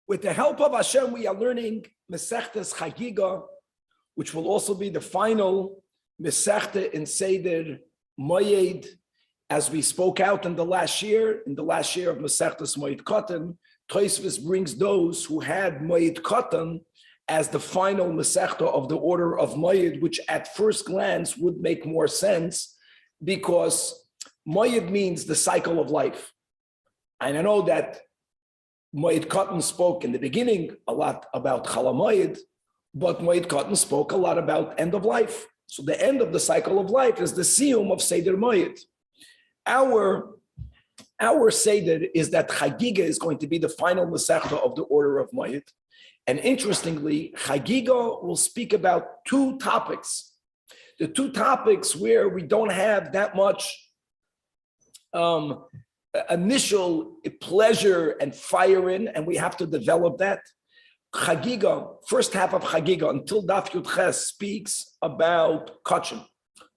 With the help of Hashem, we are learning Masechtas Chagiga, which will also be the final Masechta in Seder Moed, as we spoke out in the last year of Masechtas Moed Katan. Tosfos brings those who had Moed Katan as the final Masechta of the order of Moed, which at first glance would make more sense, because Moed means the cycle of life. And I know that Moed Katan spoke in the beginning a lot about Chala Moed, but Moed Katan spoke a lot about end of life. So the end of the cycle of life is the siyum of Seder Moed. Our Seder is that Chagiga is going to be the final Masechta of the order of Moed. And interestingly, Chagiga will speak about two topics. The two topics where we don't have that much initial pleasure and fire in, and we have to develop that. Chagiga, first half of Chagiga until Daf Yud Ches speaks about kachim.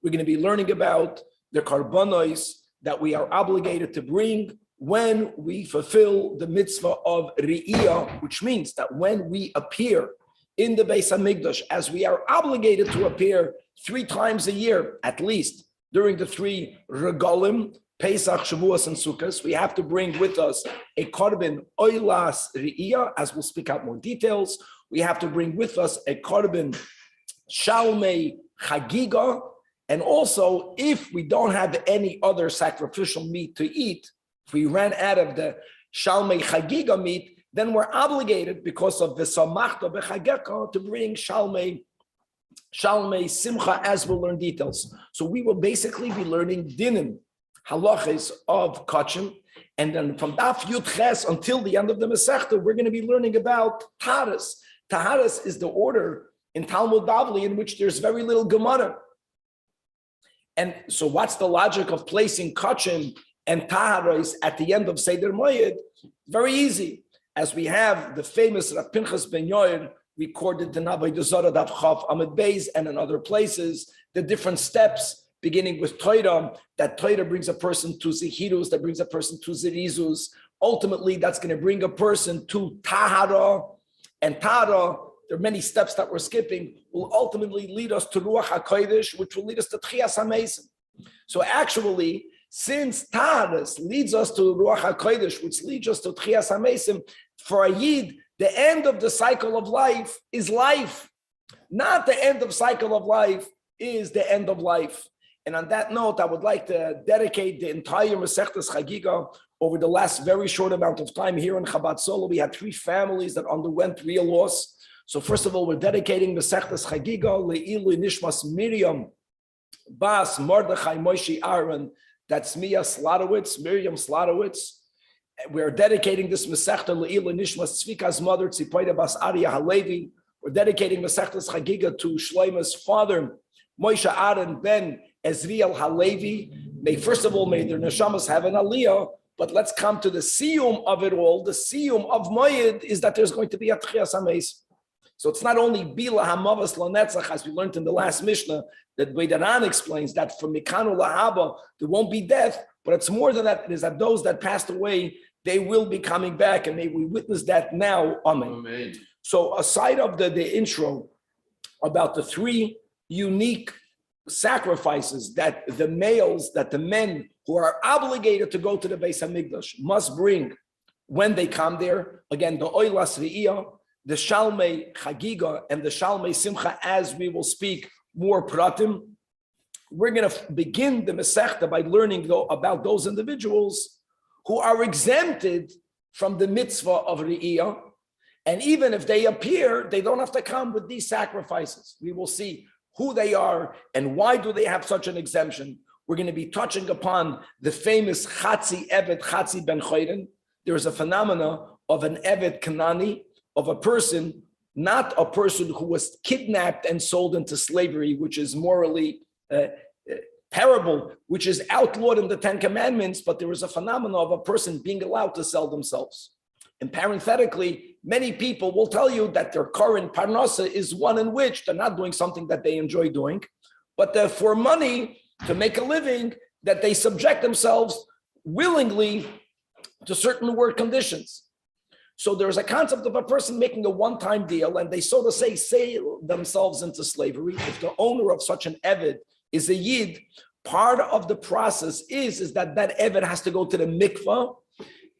We're going to be learning about the karbanos that we are obligated to bring when we fulfill the mitzvah of Re'iyah, which means that when we appear in the Beis HaMikdash, as we are obligated to appear 3 times a year, at least, during the 3 regalim, Pesach, Shavuos, and Sukkot, we have to bring with us a korban oilas Re'iyah, as we'll speak out more details. We have to bring with us a korban shalmei Chagiga, and also, if we don't have any other sacrificial meat to eat, if we ran out of the Shalmei Chagiga meat, then we're obligated, because of the Samachta B'Chageka, to bring Shalmei Simcha, as we'll learn details. So we will basically be learning dinim, halachas of kachim, and then from Daf Yud Ches until the end of the Masechta, we're going to be learning about Taharas. Taharas is the order in Talmud Bavli in which there's very little Gemara. And so what's the logic of placing kachim and taharos at the end of Seder Moed? Very easy. As we have the famous Rav Pinchas ben Yair recorded in Avodah Zarah Daf Chaf Amud Beis and in other places, the different steps, beginning with Torah, that Torah brings a person to Zehirus, that brings a person to Zerizus. Ultimately, that's going to bring a person to Tahara. And Tahara, there are many steps that we're skipping, will ultimately lead us to Ruach HaKodesh, which will lead us to Tchias HaMeisim. So actually, since Taharas leads us to Ruach HaKodesh, which leads us to Tchias HaMeisim, for a Yid, the end of the cycle of life is life. Not the end of cycle of life is the end of life. And on that note, I would like to dedicate the entire Masechtas Chagiga over the last very short amount of time here in Chabad Solo. We had 3 families that underwent real loss. So first of all, we're dedicating Masechtas Chagiga Le'ilu Nishmas Miriam Bas Mordechay Moshe Aaron. That's Miriam Slotowitz. We're dedicating this Masechta Le'ilu Nishmas Tzvika's mother Tzipoida Bas Aliyah Halevi. We're dedicating Masechtas Chagiga to Shleima's father Moshe Aaron ben Ezriel Halevi. May their neshamot have an Aliyah. But let's come to the siyum of it all. The siyum of Moed is that there's going to be a Tchias HaMeisim. So it's not only Bila Hamavas Lanetzach, as we learned in the last Mishnah, that Veidaran explains that from Mikanu Lahaba, there won't be death, but it's more than that. It is that those that passed away, they will be coming back, and may we witness that now. Amen. Amen. So aside of the intro about the 3 unique sacrifices that the men who are obligated to go to the Beis HaMikdash must bring when they come there, again, the Oilas Re'iyah, the Shalmei Chagiga, and the Shalmei Simcha, as we will speak more pratim. We're going to begin the Masechta by learning about those individuals who are exempted from the mitzvah of Re'iyah. And even if they appear, they don't have to come with these sacrifices. We will see who they are and why do they have such an exemption. We're going to be touching upon the famous Chatzi Evet, Chatzi Ben Choyren. There is a phenomena of an Evet Kanani, of a person, not a person who was kidnapped and sold into slavery, which is morally terrible, which is outlawed in the 10 Commandments, but there is a phenomenon of a person being allowed to sell themselves. And parenthetically, many people will tell you that their current parnasa is one in which they're not doing something that they enjoy doing, but for money, to make a living, that they subject themselves willingly to certain work conditions. So there's a concept of a person making a one-time deal, and they, so to say, sell themselves into slavery. If the owner of such an eved is a yid, part of the process is that eved has to go to the mikvah.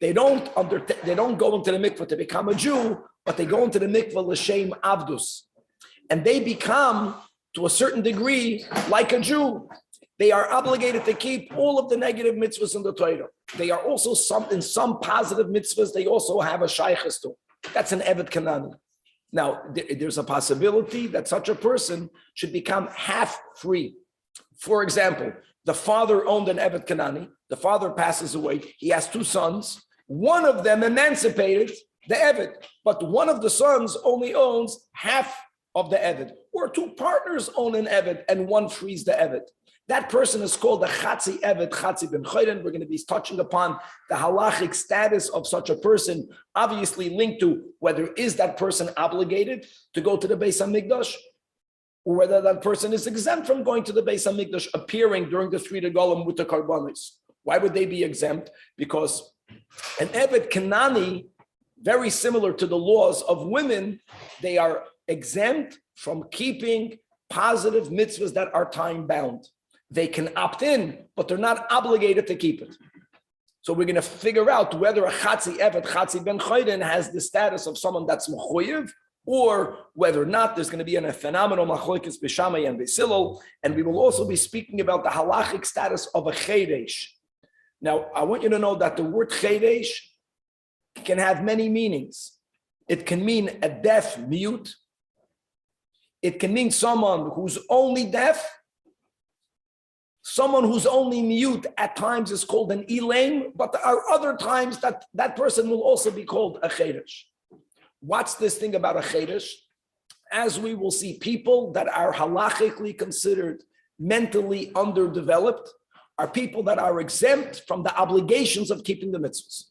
They don't go into the mikvah to become a Jew, but they go into the mikvah l'shem avdus, and they become, to a certain degree, like a Jew. They are obligated to keep all of the negative mitzvahs in the Torah. They are also in some positive mitzvahs, they also have a shaykhus to. That's an Evet Kanani. Now, there's a possibility that such a person should become half free. For example, the father owned an Evet Kanani. The father passes away. He has two sons. One of them emancipated the Evet, but one of the sons only owns half of the Evet. Or two partners own an Evet and one frees the Evet. That person is called the Chatzi Evet, Chatzi ben Choden. We're going to be touching upon the halachic status of such a person, obviously linked to whether is that person obligated to go to the Beis HaMikdash, or whether that person is exempt from going to the Beis HaMikdash, appearing during the three Regalim with the Karbanis. Why would they be exempt? Because an Evet Kanani, very similar to the laws of women, they are exempt from keeping positive mitzvahs that are time-bound. They can opt in, but they're not obligated to keep it. So we're going to figure out whether a Chatzi Evet, Chatzi ben Choden has the status of someone that's mechuyev, or whether or not there's going to be a phenomenal machlokes b'Shamai and b'Hillel, and we will also be speaking about the halachic status of a chedesh. Now, I want you to know that the word chedesh can have many meanings. It can mean a deaf mute. It can mean someone who's only deaf. Someone who's only mute at times is called an elaim, but there are other times that person will also be called a chedesh. What's this thing about a chedesh? As we will see, people that are halachically considered mentally underdeveloped are people that are exempt from the obligations of keeping the mitzvahs.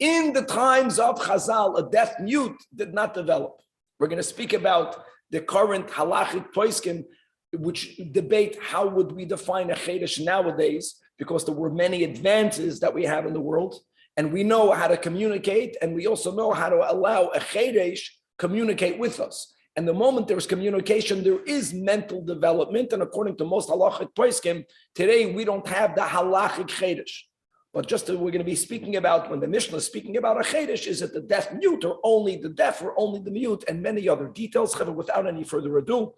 In the times of Chazal, a deaf mute did not develop. We're going to speak about the current halachic poskim, which debate how would we define a chedesh nowadays, because there were many advances that we have in the world, and we know how to communicate, and we also know how to allow a chedesh communicate with us. And the moment there's communication, there is mental development, and according to most halachic poskim, today we don't have the halachic chedesh. But just that we're going to be speaking about, when the Mishnah is speaking about a chedesh, is it the deaf mute, or only the deaf, or only the mute, and many other details. Without any further ado,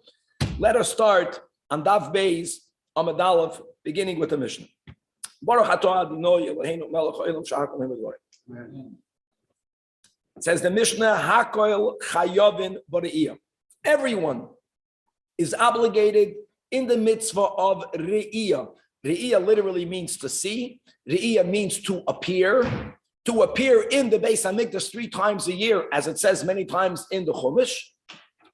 let us start on Daf Beis Amud Aleph, beginning with the Mishnah. It says the Mishnah, Hakoil Chayovin Bore'iyah. Everyone is obligated in the mitzvah of Re'iyah. Re'iyah literally means to see. Re'iyah means to appear in the Beis HaMikdash 3 times a year, as it says many times in the Chumash.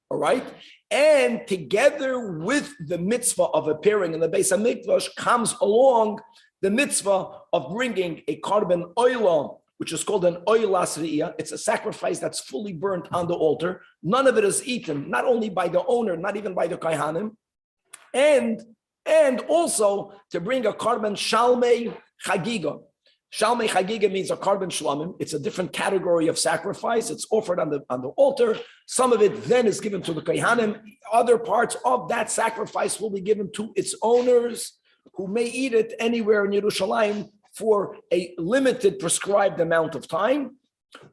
All right? And together with the mitzvah of appearing in the Beis HaMikdash comes along the mitzvah of bringing a korban oila, which is called an oilas re'iyah. It's a sacrifice that's fully burnt on the altar. None of it is eaten, not only by the owner, not even by the kohanim. And also to bring a korban shalmei chagiga. Shalmei chagiga means a korban shlamim. It's a different category of sacrifice. It's offered on the altar. Some of it then is given to the kohanim. Other parts of that sacrifice will be given to its owners, who may eat it anywhere in Yerushalayim for a limited prescribed amount of time.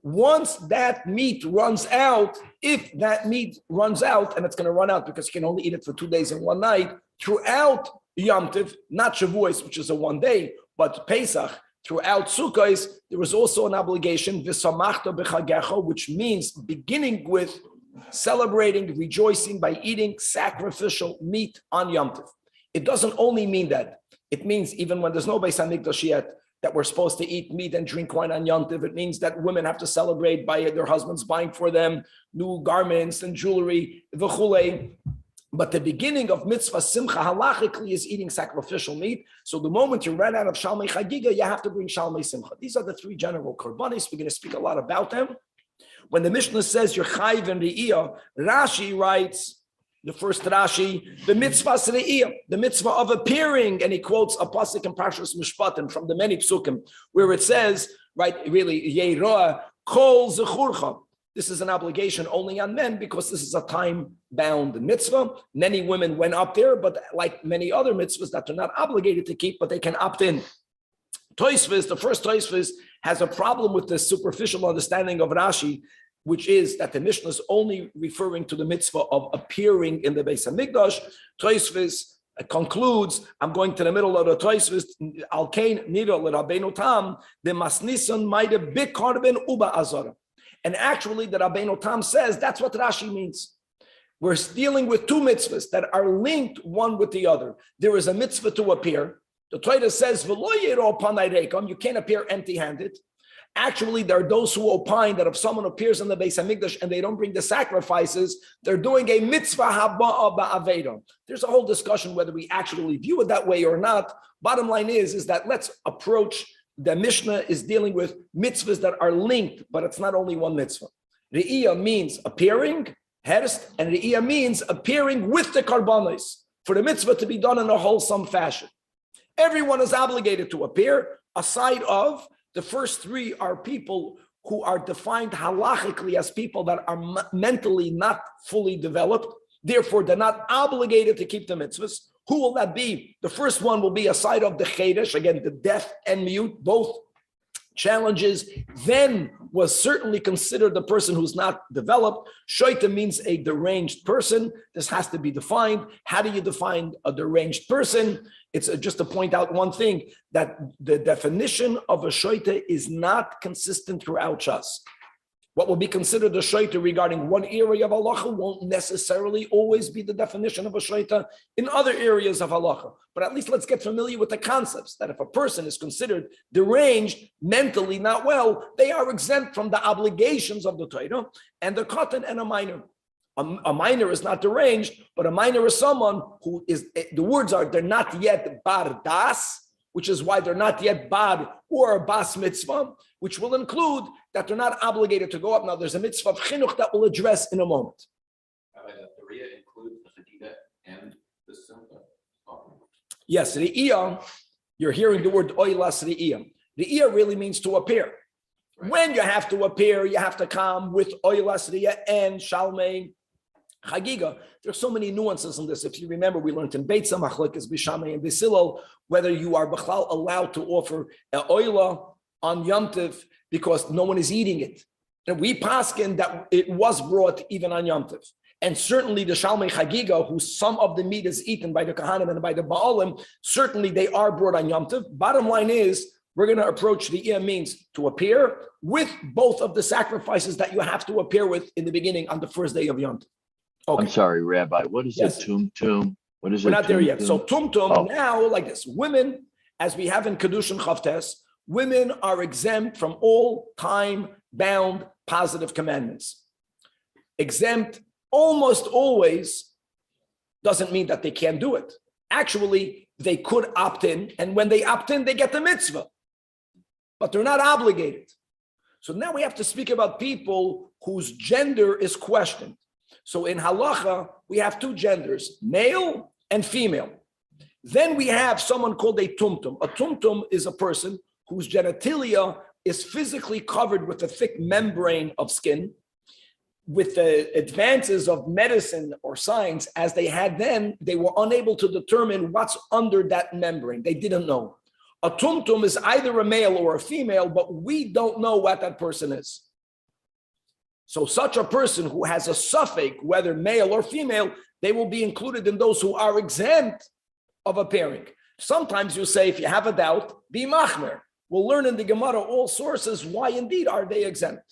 Once that meat runs out, if that meat runs out, and it's going to run out because you can only eat it for 2 days and 1 night, throughout Yom Tov, not Shavuos, which is a 1 day, but Pesach, throughout Sukkot, there is also an obligation, v'samachta b'chagecha, which means beginning with celebrating, rejoicing by eating sacrificial meat on Yom Tov. It doesn't only mean that. It means even when there's no Beis HaMikdash yet, that we're supposed to eat meat and drink wine on Yom Tov. It means that women have to celebrate by their husbands buying for them new garments and jewelry, v'chulei. But the beginning of mitzvah simcha halachically is eating sacrificial meat. So the moment you run out of shalmei chagiga, you have to bring shalmei simcha. These are the 3 general korbanis. We're going to speak a lot about them. When the Mishnah says you're chayiv and re'iyah, Rashi writes, the first Rashi, the mitzvah re'iyah, the mitzvah of appearing, and he quotes a pasuk in Parshas Mishpatim from the many psukim, where it says, right, really, Yeroah Kol zechurcha. This is an obligation only on men because this is a time-bound mitzvah. Many women went up there, but like many other mitzvahs that they're not obligated to keep, but they can opt in. Tosfos, the first Tosfos, has a problem with the superficial understanding of Rashi, which is that the Mishnah is only referring to the mitzvah of appearing in the Beis HaMikdash. Tosfos concludes, I'm going to the middle of the Tosfos, Al Kain Nira l'Rabbeinu Tam, the Masnisan Maida Bikarben Uba Azara. And actually, the Rabbeinu Tam says that's what Rashi means. We're dealing with two mitzvahs that are linked one with the other. There is a mitzvah to appear. The Torah says, you can't appear empty-handed. Actually, there are those who opine that if someone appears in the Beis HaMikdash and they don't bring the sacrifices, they're doing a mitzvah haba ba'aveda. There's a whole discussion whether we actually view it that way or not. Bottom line is that let's approach. The Mishnah is dealing with mitzvahs that are linked, but it's not only one mitzvah. Re'iyah means appearing, herst, and re'iyah means appearing with the karbanos for the mitzvah to be done in a wholesome fashion. Everyone is obligated to appear, aside of the first three are people who are defined halachically as people that are mentally not fully developed. Therefore, they're not obligated to keep the mitzvahs. Who will that be? The first one will be a side of the chedesh, again, the deaf and mute, both challenges. Then was certainly considered the person who's not developed. Shoita means a deranged person. This has to be defined. How do you define a deranged person? It's just to point out one thing, that the definition of a shoita is not consistent throughout Shas. What will be considered a shayta regarding one area of halacha won't necessarily always be the definition of a shayta in other areas of halacha. But at least let's get familiar with the concepts that if a person is considered deranged, mentally not well, they are exempt from the obligations of the Torah and the katan and a minor. A minor is not deranged, but a minor is someone who is, the words are, they're not yet bar das, which is why they're not yet bar or bas mitzvah, which will include that they're not obligated to go up. Now, there's a mitzvah of chinuch that we'll address in a moment. The Riyah includes the Chagiga and the Simcha. Yes, Re'iyah, you're hearing the word oilas Re'iyah. Re'iyah really means to appear. Right. When you have to appear, you have to come with oilas Re'iyah and shalmei Chagiga. There's so many nuances in this. If you remember, we learned in Beit Samachlekes B'Shamei and B'Silol whether you are b'chlal allowed to offer an oila on Yom Tov because no one is eating it. And we paskin that it was brought even on Yom Tov. And certainly the Shalmei Chagiga, who some of the meat is eaten by the Kahanim and by the Baalim, certainly they are brought on Yom Tov. Bottom line is, we're going to approach the Iyah means to appear with both of the sacrifices that you have to appear with in the beginning on the first day of Yom Tov. Okay. I'm sorry, Rabbi. What is it? Tum? What is it? We're not there yet. So tum now, like this. Women, as we have in Kedushin Chavtes, women are exempt from all time-bound positive commandments. Exempt almost always doesn't mean that they can't do it. Actually, they could opt in, and when they opt in, they get the mitzvah. But they're not obligated. So now we have to speak about people whose gender is questioned. So in halacha, we have two genders, male and female. Then we have someone called a tumtum. A tumtum is a person whose genitalia is physically covered with a thick membrane of skin. With the advances of medicine or science as they had then, they were unable to determine what's under that membrane. They didn't know. A tumtum is either a male or a female, but we don't know what that person is. So such a person who has a suffix, whether male or female, they will be included in those who are exempt of appearing. Sometimes you say, if you have a doubt, be machmer. We'll learn in the Gemara all sources why indeed are they exempt.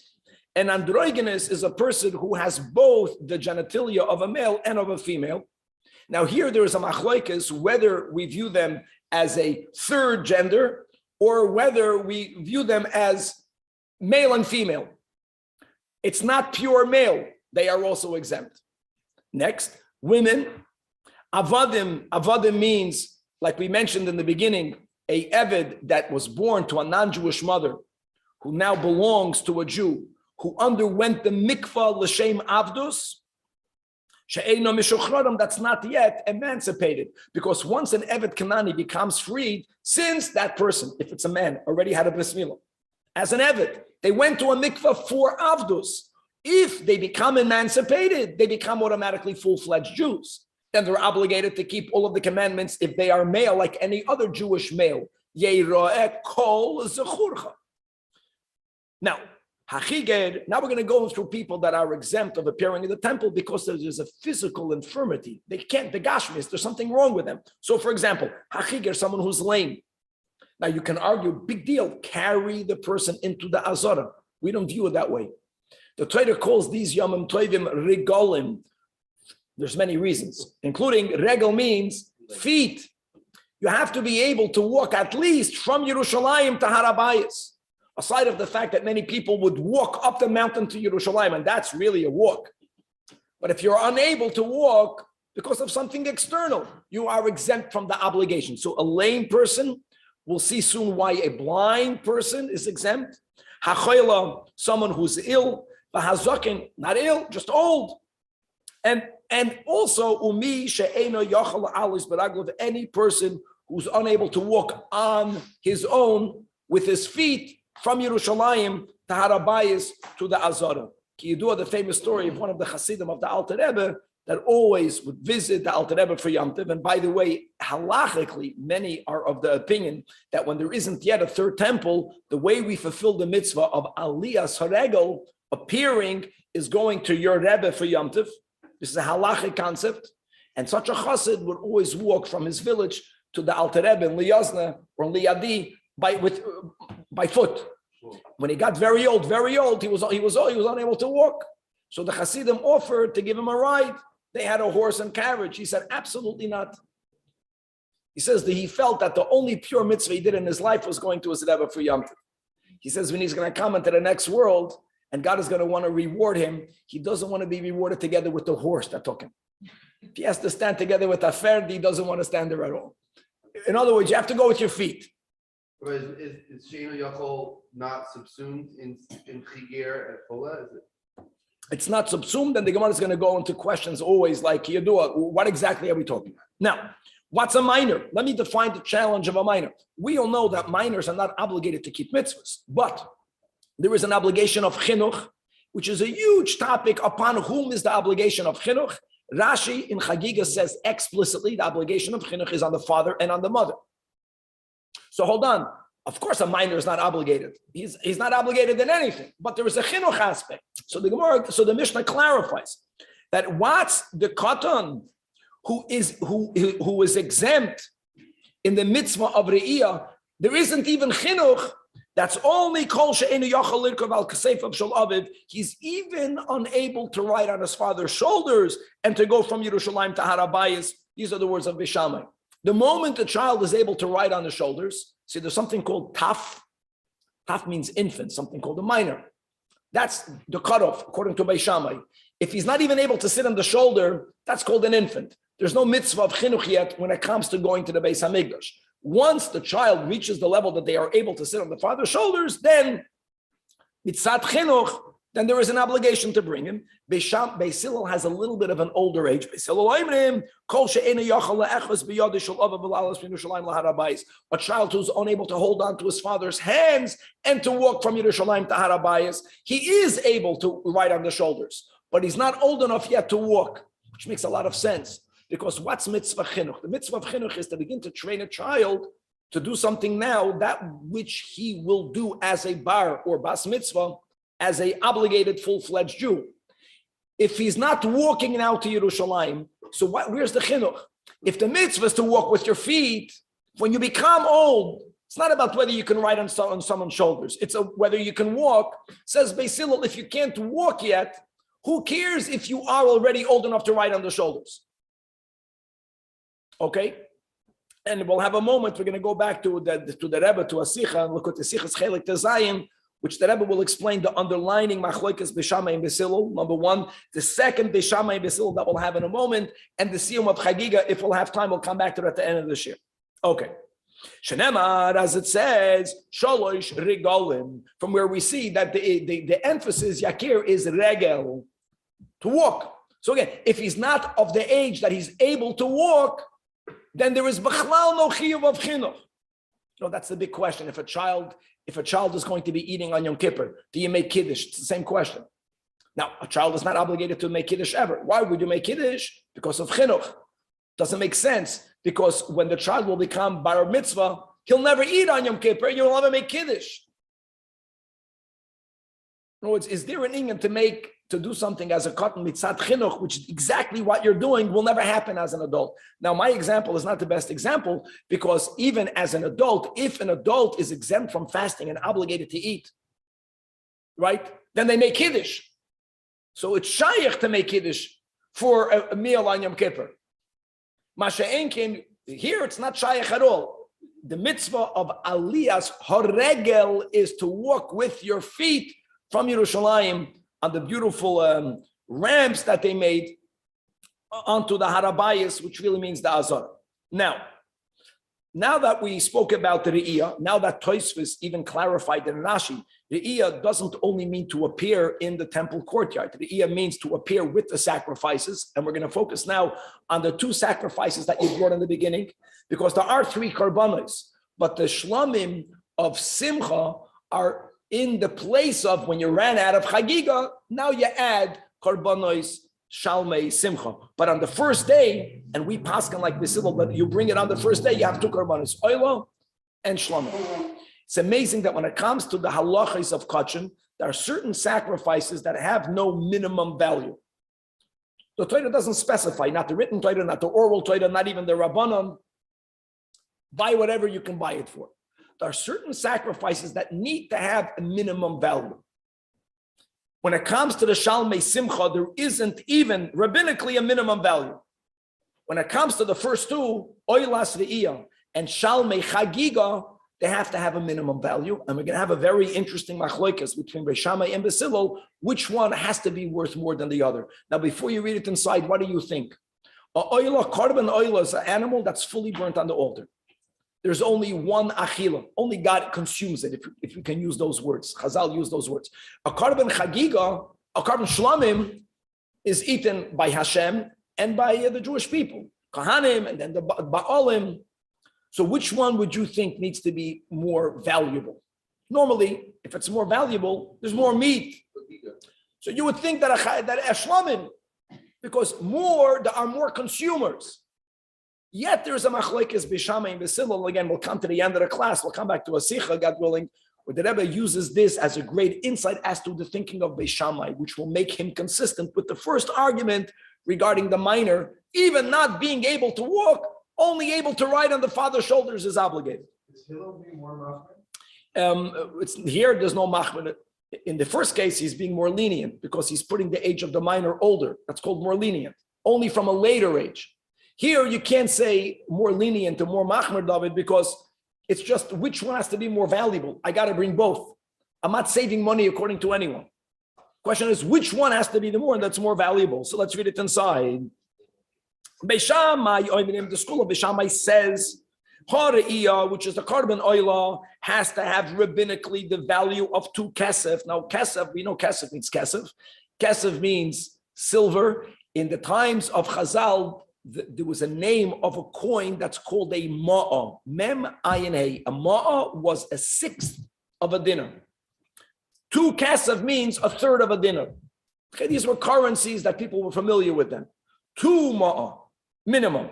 And androgynous is a person who has both the genitalia of a male and of a female. Now here there is a machlokes whether we view them as a third gender or whether we view them as male and female. It's not pure male. They are also exempt. Next, women. Avadim. Avadim means, like we mentioned in the beginning, a eved that was born to a non-Jewish mother who now belongs to a Jew who underwent the mikvah l'shem avdus, she'eino mishuchradim, that's not yet emancipated. Because once an eved Kanani becomes freed, since that person, if it's a man, already had a bris milah, as an eved. They went to a mikvah for avdus. If they become emancipated, they become automatically full-fledged Jews. Then they're obligated to keep all of the commandments if they are male, like any other Jewish male. Now, now we're going to go through people that are exempt of appearing in the temple because there's a physical infirmity. They can't, the gashmis, there's something wrong with them. So for example, hachiger, someone who's lame. Now you can argue, big deal, carry the person into the azara. We don't view it that way. The Torah calls these yomim tovim regolim. There's many reasons, including regel means feet. You have to be able to walk at least from Yerushalayim to Harabayas. Aside of the fact that many people would walk up the mountain to Yerushalayim, and that's really a walk. But if you're unable to walk because of something external, you are exempt from the obligation. So a lame person, we'll see soon why a blind person is exempt. Hachoila, someone who's ill. Vahazakin, not ill, just old. And also, umi she'eno yachal alis b'raglav, any person who's unable to walk on his own with his feet from Yerushalayim to Harabayas to the Azara. You do the famous story of one of the Hasidim of the Alter Rebbe that always would visit the Alter Rebbe for Yom Tov. And by the way, halachically, many are of the opinion that when there isn't yet a third temple, the way we fulfill the mitzvah of Aliyah Saregel, appearing, is going to your Rebbe for Yom Tov. This is a halachic concept. And such a chassid would always walk from his village to the Alter Rebbe in Liyazna or in Liyadi by foot. When he got very old, he was unable to walk. So the Hasidim offered to give him a ride. They had a horse and carriage. He said, absolutely not. He says that he felt that the only pure mitzvah he did in his life was going to his Rebbe for Yom Tov. He says when he's going to come into the next world and God is going to want to reward him, he doesn't want to be rewarded together with the horse that took him. If he has to stand together with a ferd, he doesn't want to stand there at all. In other words, you have to go with your feet. But is Sheino Yachol not subsumed in Chagiga and Tefilla? It's not subsumed, and the Gemara is going to go into questions always like Yadua. What exactly are we talking about? Now, what's a minor? Let me define the challenge of a minor. We all know that minors are not obligated to keep mitzvahs, but there is an obligation of chinuch, which is a huge topic. Upon whom is the obligation of chinuch? Rashi in Chagiga says explicitly the obligation of chinuch is on the father and on the mother. So hold on. Of course, a minor is not obligated. He's not obligated in anything, but there is a chinuch aspect. So the Mishnah clarifies that what's the katan who is exempt in the mitzvah of re'iyah, there isn't even chinuch. That's only kol she'enu yachal lirkav al kasef of shel aviv. He's even unable to ride on his father's shoulders and to go from Yerushalayim to Harabayas. These are the words of Bishamai. The moment a child is able to ride on the shoulders, see, there's something called taf. Taf means infant, something called a minor. That's the cutoff, according to Beishamai. If he's not even able to sit on the shoulder, that's called an infant. There's no mitzvah of chinuch yet when it comes to going to the Beis HaMikdash. Once the child reaches the level that they are able to sit on the father's shoulders, then mitzat chinuch, then there is an obligation to bring him. Beis Hillel has a little bit of an older age. A child who's unable to hold on to his father's hands and to walk from Yerushalayim to Harabayas, he is able to ride on the shoulders, but he's not old enough yet to walk, which makes a lot of sense. Because what's mitzvah chinuch? The mitzvah of chinuch is to begin to train a child to do something now, that which he will do as a bar or bas mitzvah, as a obligated full-fledged Jew. If he's not walking now to Yerushalayim, so where's the chinuch? If the mitzvah is to walk with your feet, when you become old, it's not about whether you can ride on someone's shoulders. It's whether you can walk. Says Beis Hillel, if you can't walk yet, who cares if you are already old enough to ride on the shoulders? Okay? And we'll have a moment. We're going to go back to the Rebbe, to a Sicha, and look at the Sichas Chelik Tezayim, which the Rebbe will explain the underlining machlokas Beishamai and Beis Hillel, number one. The second Beishamai and Beis Hillel that we'll have in a moment, and the siyum of Chagiga, if we'll have time, we'll come back to it at the end of this year. Okay. Shenemar, as it says, Sholosh Regolim, from where we see that the emphasis, Yakir, is regel, to walk. So again, if he's not of the age that he's able to walk, then there is B'chlal no chiyuv of chinuch. No, that's the big question. If a child if a child is going to be eating on Yom Kippur? Do you make Kiddush? It's the same question. Now, a child is not obligated to make Kiddush ever. Why would you make Kiddush? Because of Chinuch. Doesn't make sense, because when the child will become Bar Mitzvah, he'll never eat on Yom Kippur, you'll never make Kiddush. In other words, is there an inyan to do something as a cotton mitzat chinuch, which is exactly what you're doing, will never happen as an adult? Now, my example is not the best example, because even as an adult, if an adult is exempt from fasting and obligated to eat, right, then they make Kiddush. So it's shaykh to make Kiddush for a meal on Yom Kippur. Masha'enkin, here it's not shaykh at all. The mitzvah of Aliyah's horegel is to walk with your feet from Yerushalayim on the beautiful ramps that they made onto the Harabayas, which really means the Azar. Now that we spoke about the Re'iyah, now that Tosfos even clarified in Rashi, Re'iyah doesn't only mean to appear in the temple courtyard. Re'iyah means to appear with the sacrifices, and we're going to focus now on the two sacrifices that you brought in the beginning, because there are three karbanos, but the shlamim of Simcha are in the place of when you ran out of Chagiga, now you add karbanos Shalmei Simcha. But on the first day, and we paskin like Basil, but you bring it on the first day, you have two karbanos, Oila and Shlamim. It's amazing that when it comes to the halachas of Kachin, there are certain sacrifices that have no minimum value. The Torah doesn't specify, not the written Torah, not the oral Torah, not even the Rabbanon. Buy whatever you can buy it for. There are certain sacrifices that need to have a minimum value. When it comes to the Shalmei Simcha, there isn't even rabbinically a minimum value. When it comes to the first two, Oilas Re'iyah and Shalmei Chagiga, they have to have a minimum value. And we're going to have a very interesting machloikas between Beis Shammai and Beis Hillel, which one has to be worth more than the other. Now, before you read it inside, what do you think? A oila, carbon oila is an animal that's fully burnt on the altar. There's only one achila. Only God consumes it, if you can use those words. Chazal use those words. A carbon chagiga, a carbon shlamim, is eaten by Hashem and by the Jewish people. Kahanim and then the Baalim. So which one would you think needs to be more valuable? Normally, if it's more valuable, there's more meat. So you would think that a shlamim, because there are more consumers. Yet there's a machlekes Beis Shammai and Beis Hillel. Again, we'll come to the end of the class. We'll come back to a sicha, God willing, where the Rebbe uses this as a great insight as to the thinking of Beis Shammai, which will make him consistent with the first argument regarding the minor, even not being able to walk, only able to ride on the father's shoulders is obligated. Is Hillel being more machmir? Here, there's no machmir. In the first case, he's being more lenient because he's putting the age of the minor older. That's called more lenient, only from a later age. Here, you can't say more lenient or more machmir, David, because it's just which one has to be more valuable. I got to bring both. I'm not saving money according to anyone. Question is, which one has to be the more that's more valuable? So let's read it inside. Beis Shammai, the school of Beis Shammai says, Hara'iyah, which is the carbon oila, has to have rabbinically the value of 2 kesef. Now, kesef, we know kesef means kesef. Kesef means silver. In the times of Chazal, there was a name of a coin that's called a ma'ah. Mem ayin hey. A ma'ah was 1/6 of a dinar. 2 kesef means 1/3 of a dinar. Okay, these were currencies that people were familiar with them. 2 ma'ah, minimum.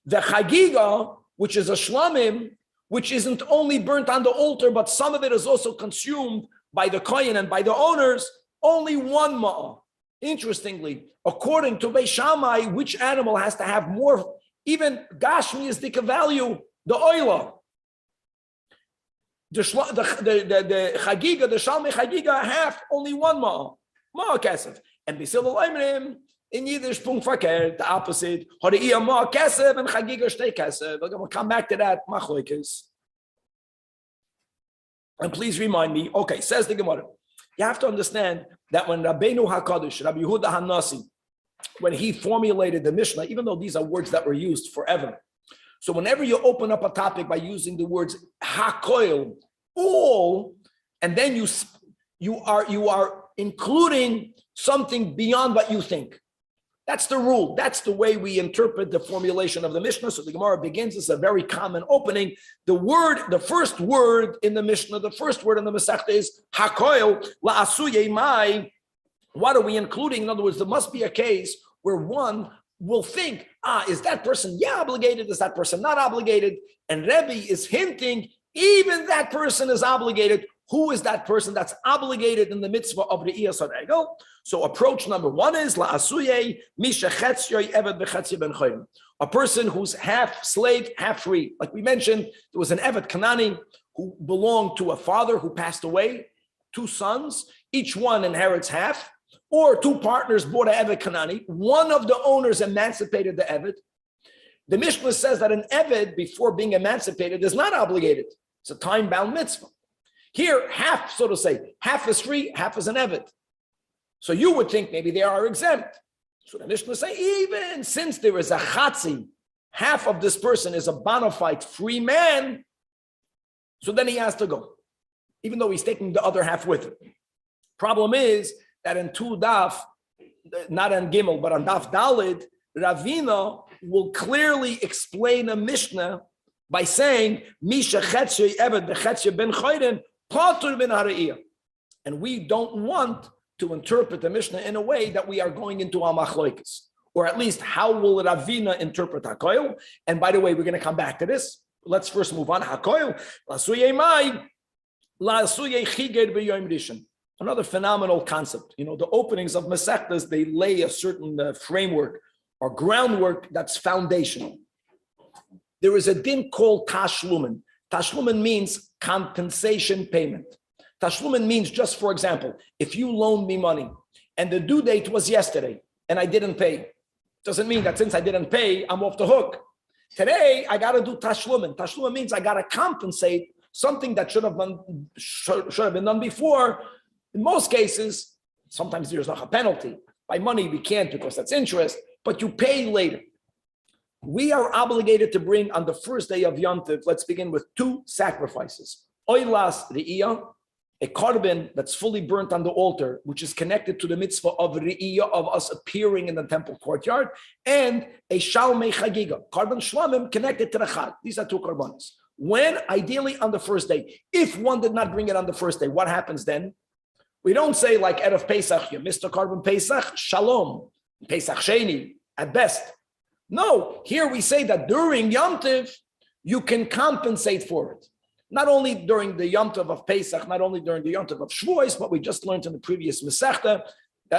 The chagiga, which is a shlamim, which isn't only burnt on the altar, but some of it is also consumed by the kohen and by the owners, only 1 ma'ah. Interestingly, according to Beis Shammai, which animal has to have more, even Gashmi is the value, the oila. The Chagiga, the Shalmei Chagiga, half, only 1 ma'ah kesef. And Beis Hillel Oimrim, in Yiddish, Punkt verkehrt, the opposite. Hara'iyah ma'ah kesef and Chagiga shtei kesef. We'll come back to that, machlokes. And please remind me, okay, says the Gemara. You have to understand that when Rabbeinu HaKadosh, Rabbi Yehuda HaNasi, when he formulated the Mishnah, even though these are words that were used forever, so whenever you open up a topic by using the words HaKoil, all, and then you are including something beyond what you think. That's the rule. That's the way we interpret the formulation of the Mishnah. So the Gemara begins. It's a very common opening. The first word in the Mishnah, the first word in the Masechta is hakoil la'asuye mai. What are we including? In other words, there must be a case where one will think, is that person obligated? Is that person not obligated? And Rebbe is hinting, even that person is obligated. Who is that person that's obligated in the mitzvah of Re'iyas HaRegel? So approach number one is la'asuye misha chetzyoy eved b'chetzyo ben choyim. A person who's half slave, half free. Like we mentioned, there was an Eved Kanani who belonged to a father who passed away, 2 sons, each one inherits half, or 2 partners bought an Eved Kanani. One of the owners emancipated the Eved. The Mishnah says that an Eved, before being emancipated, is not obligated. It's a time-bound mitzvah. Here, half, so to say, half is free, half is an Eved. So you would think maybe they are exempt. So the Mishnah say, even since there is a chatzi, half of this person is a bona fide free man, so then he has to go, even though he's taking the other half with him. Problem is that in 2 daf, not on Gimel, but on daf Dalid, Ravina will clearly explain a Mishnah by saying, Misha chetzyo eved b'chetzyo ben choyim, patur ben hara'iyah. And we don't want to interpret the Mishnah in a way that we are going into a machloikis, or at least how will Ravina interpret hakoil? And by the way, we're going to come back to this. Let's first move on. Hakoil, la'asuyei mai, la'asuyei chiged b'yom rishon. Another phenomenal concept. You know, the openings of Masechtas, they lay a certain framework or groundwork that's foundational. There is a din called tashlumen. Tashlumen means compensation payment. Tashlumen means, just for example, if you loaned me money and the due date was yesterday and I didn't pay, doesn't mean that since I didn't pay, I'm off the hook. Today, I got to do tashlumen. Tashlumen means I got to compensate something that should have been done before. In most cases, sometimes there's not a penalty. By money, we can't because that's interest, but you pay later. We are obligated to bring on the first day of Yom Tov, let's begin with 2 sacrifices. Oilas Re'iyah, a korban that's fully burnt on the altar, which is connected to the mitzvah of Re'iyah, of us appearing in the temple courtyard, and a Shalmei Chagiga, korban shlamim connected to the Chag. These are 2 korbanos. When? Ideally on the first day. If one did not bring it on the first day, what happens then? We don't say like Erev Pesach, you missed a korban Pesach, Shalom, Pesach Sheni, at best. No, here we say that during Yom Tov, you can compensate for it. Not only during the Yom Tov of Pesach, not only during the Yom Tov of Shavuos, but we just learned in the previous Masechta,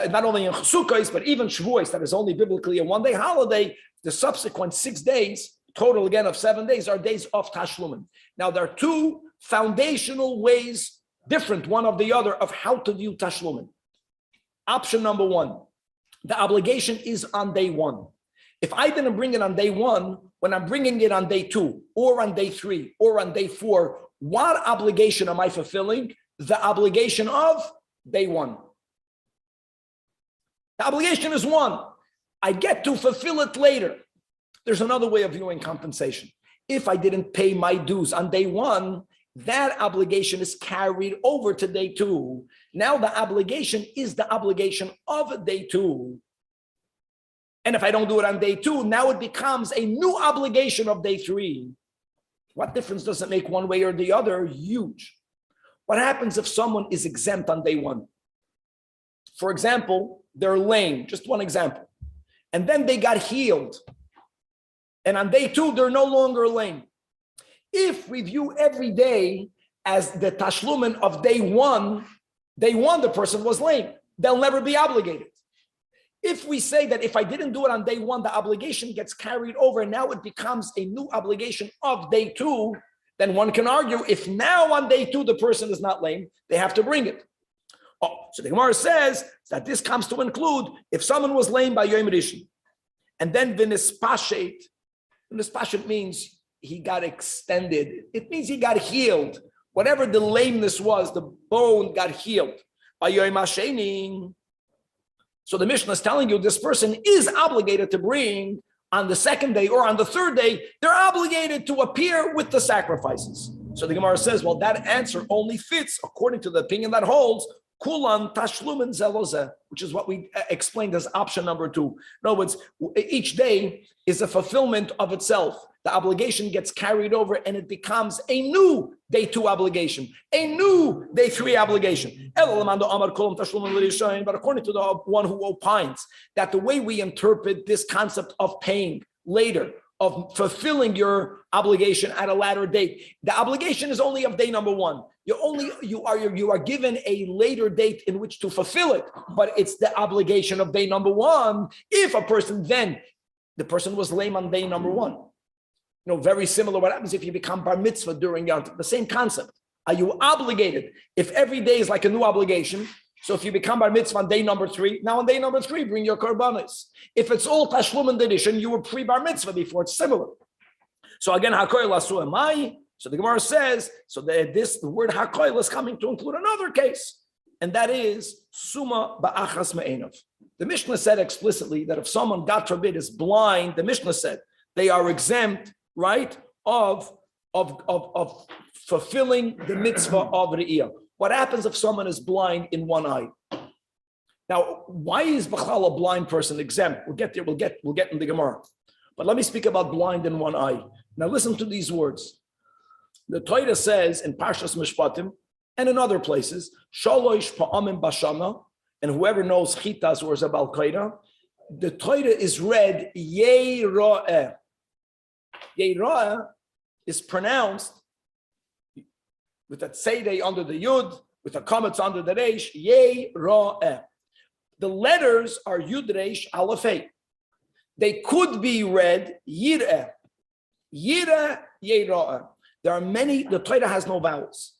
not only in Sukkot, but even Shavuos, that is only biblically a 1-day holiday, the subsequent 6 days, total again of 7 days, are days of Tashlumen. Now, there are 2 foundational ways, different one of the other, of how to view Tashlumen. Option number 1, the obligation is on day 1. If I didn't bring it on day 1, when I'm bringing it on day 2, or on day 3, or on day 4, what obligation am I fulfilling? The obligation of day 1. The obligation is 1. I get to fulfill it later. There's another way of viewing compensation. If I didn't pay my dues on day 1, that obligation is carried over to day 2. Now the obligation is the obligation of day 2. And if I don't do it on day 2, now it becomes a new obligation of day 3. What difference does it make one way or the other? Huge. What happens if someone is exempt on day 1? For example, they're lame, just one example. And then they got healed. And on day 2, they're no longer lame. If we view every day as the tashlumen of day 1, the person was lame. They'll never be obligated. If we say that if I didn't do it on day 1, the obligation gets carried over, and now it becomes a new obligation of day 2, then one can argue if now on day 2 the person is not lame, they have to bring it. So the Gemara says that this comes to include if someone was lame by Yom Rishon, and then v'nispashet. V'nispashet means he got extended. It means he got healed. Whatever the lameness was, the bone got healed. By Yom Hasheni. So the Mishnah is telling you this person is obligated to bring on the 2nd day or on the 3rd day, they're obligated to appear with the sacrifices. So the Gemara says, well, that answer only fits according to the opinion that holds Kulan tashlumin zeloze, which is what we explained as option number 2. In other words, each day is a fulfillment of itself. The obligation gets carried over and it becomes a new day 2 obligation, a new day 3 obligation. But according to the one who opines that the way we interpret this concept of paying later, of fulfilling your obligation at a later date, the obligation is only of day number 1. You are given a later date in which to fulfill it, but it's the obligation of day number 1. If a person the person was lame on day number 1. Very similar. What happens if you become bar mitzvah during the same concept? Are you obligated? If every day is like a new obligation, so if you become bar mitzvah on day number 3, now on day number 3, bring your korbanos. If it's all tashlum and addition, you were pre-bar mitzvah before. It's similar. So again, hakoil asu emai. So the Gemara says, the word hakoil is coming to include another case, and that is suma ba'achas me'enav. The Mishnah said explicitly that if someone, God forbid, is blind, the Mishnah said they are exempt, right, of fulfilling the mitzvah of Re'iyah. What happens if someone is blind in one eye? Now, why is B'chal a blind person exempt? We'll get there. We'll get in the Gemara. But let me speak about blind in one eye. Now, listen to these words. The Torah says in Parshas Mishpatim and in other places, Shalosh pa'amim bashana, and whoever knows Chitas or is a Balkaida, the Torah is read Yeira'eh. Yeira'eh is pronounced with a tzedei under the yud, with a kametz under the reish, Yeira'eh. The letters are yud reish aleph hey. They could be read Yir'eh. Yir'eh, Yeira'eh. There are many, the Torah has no vowels.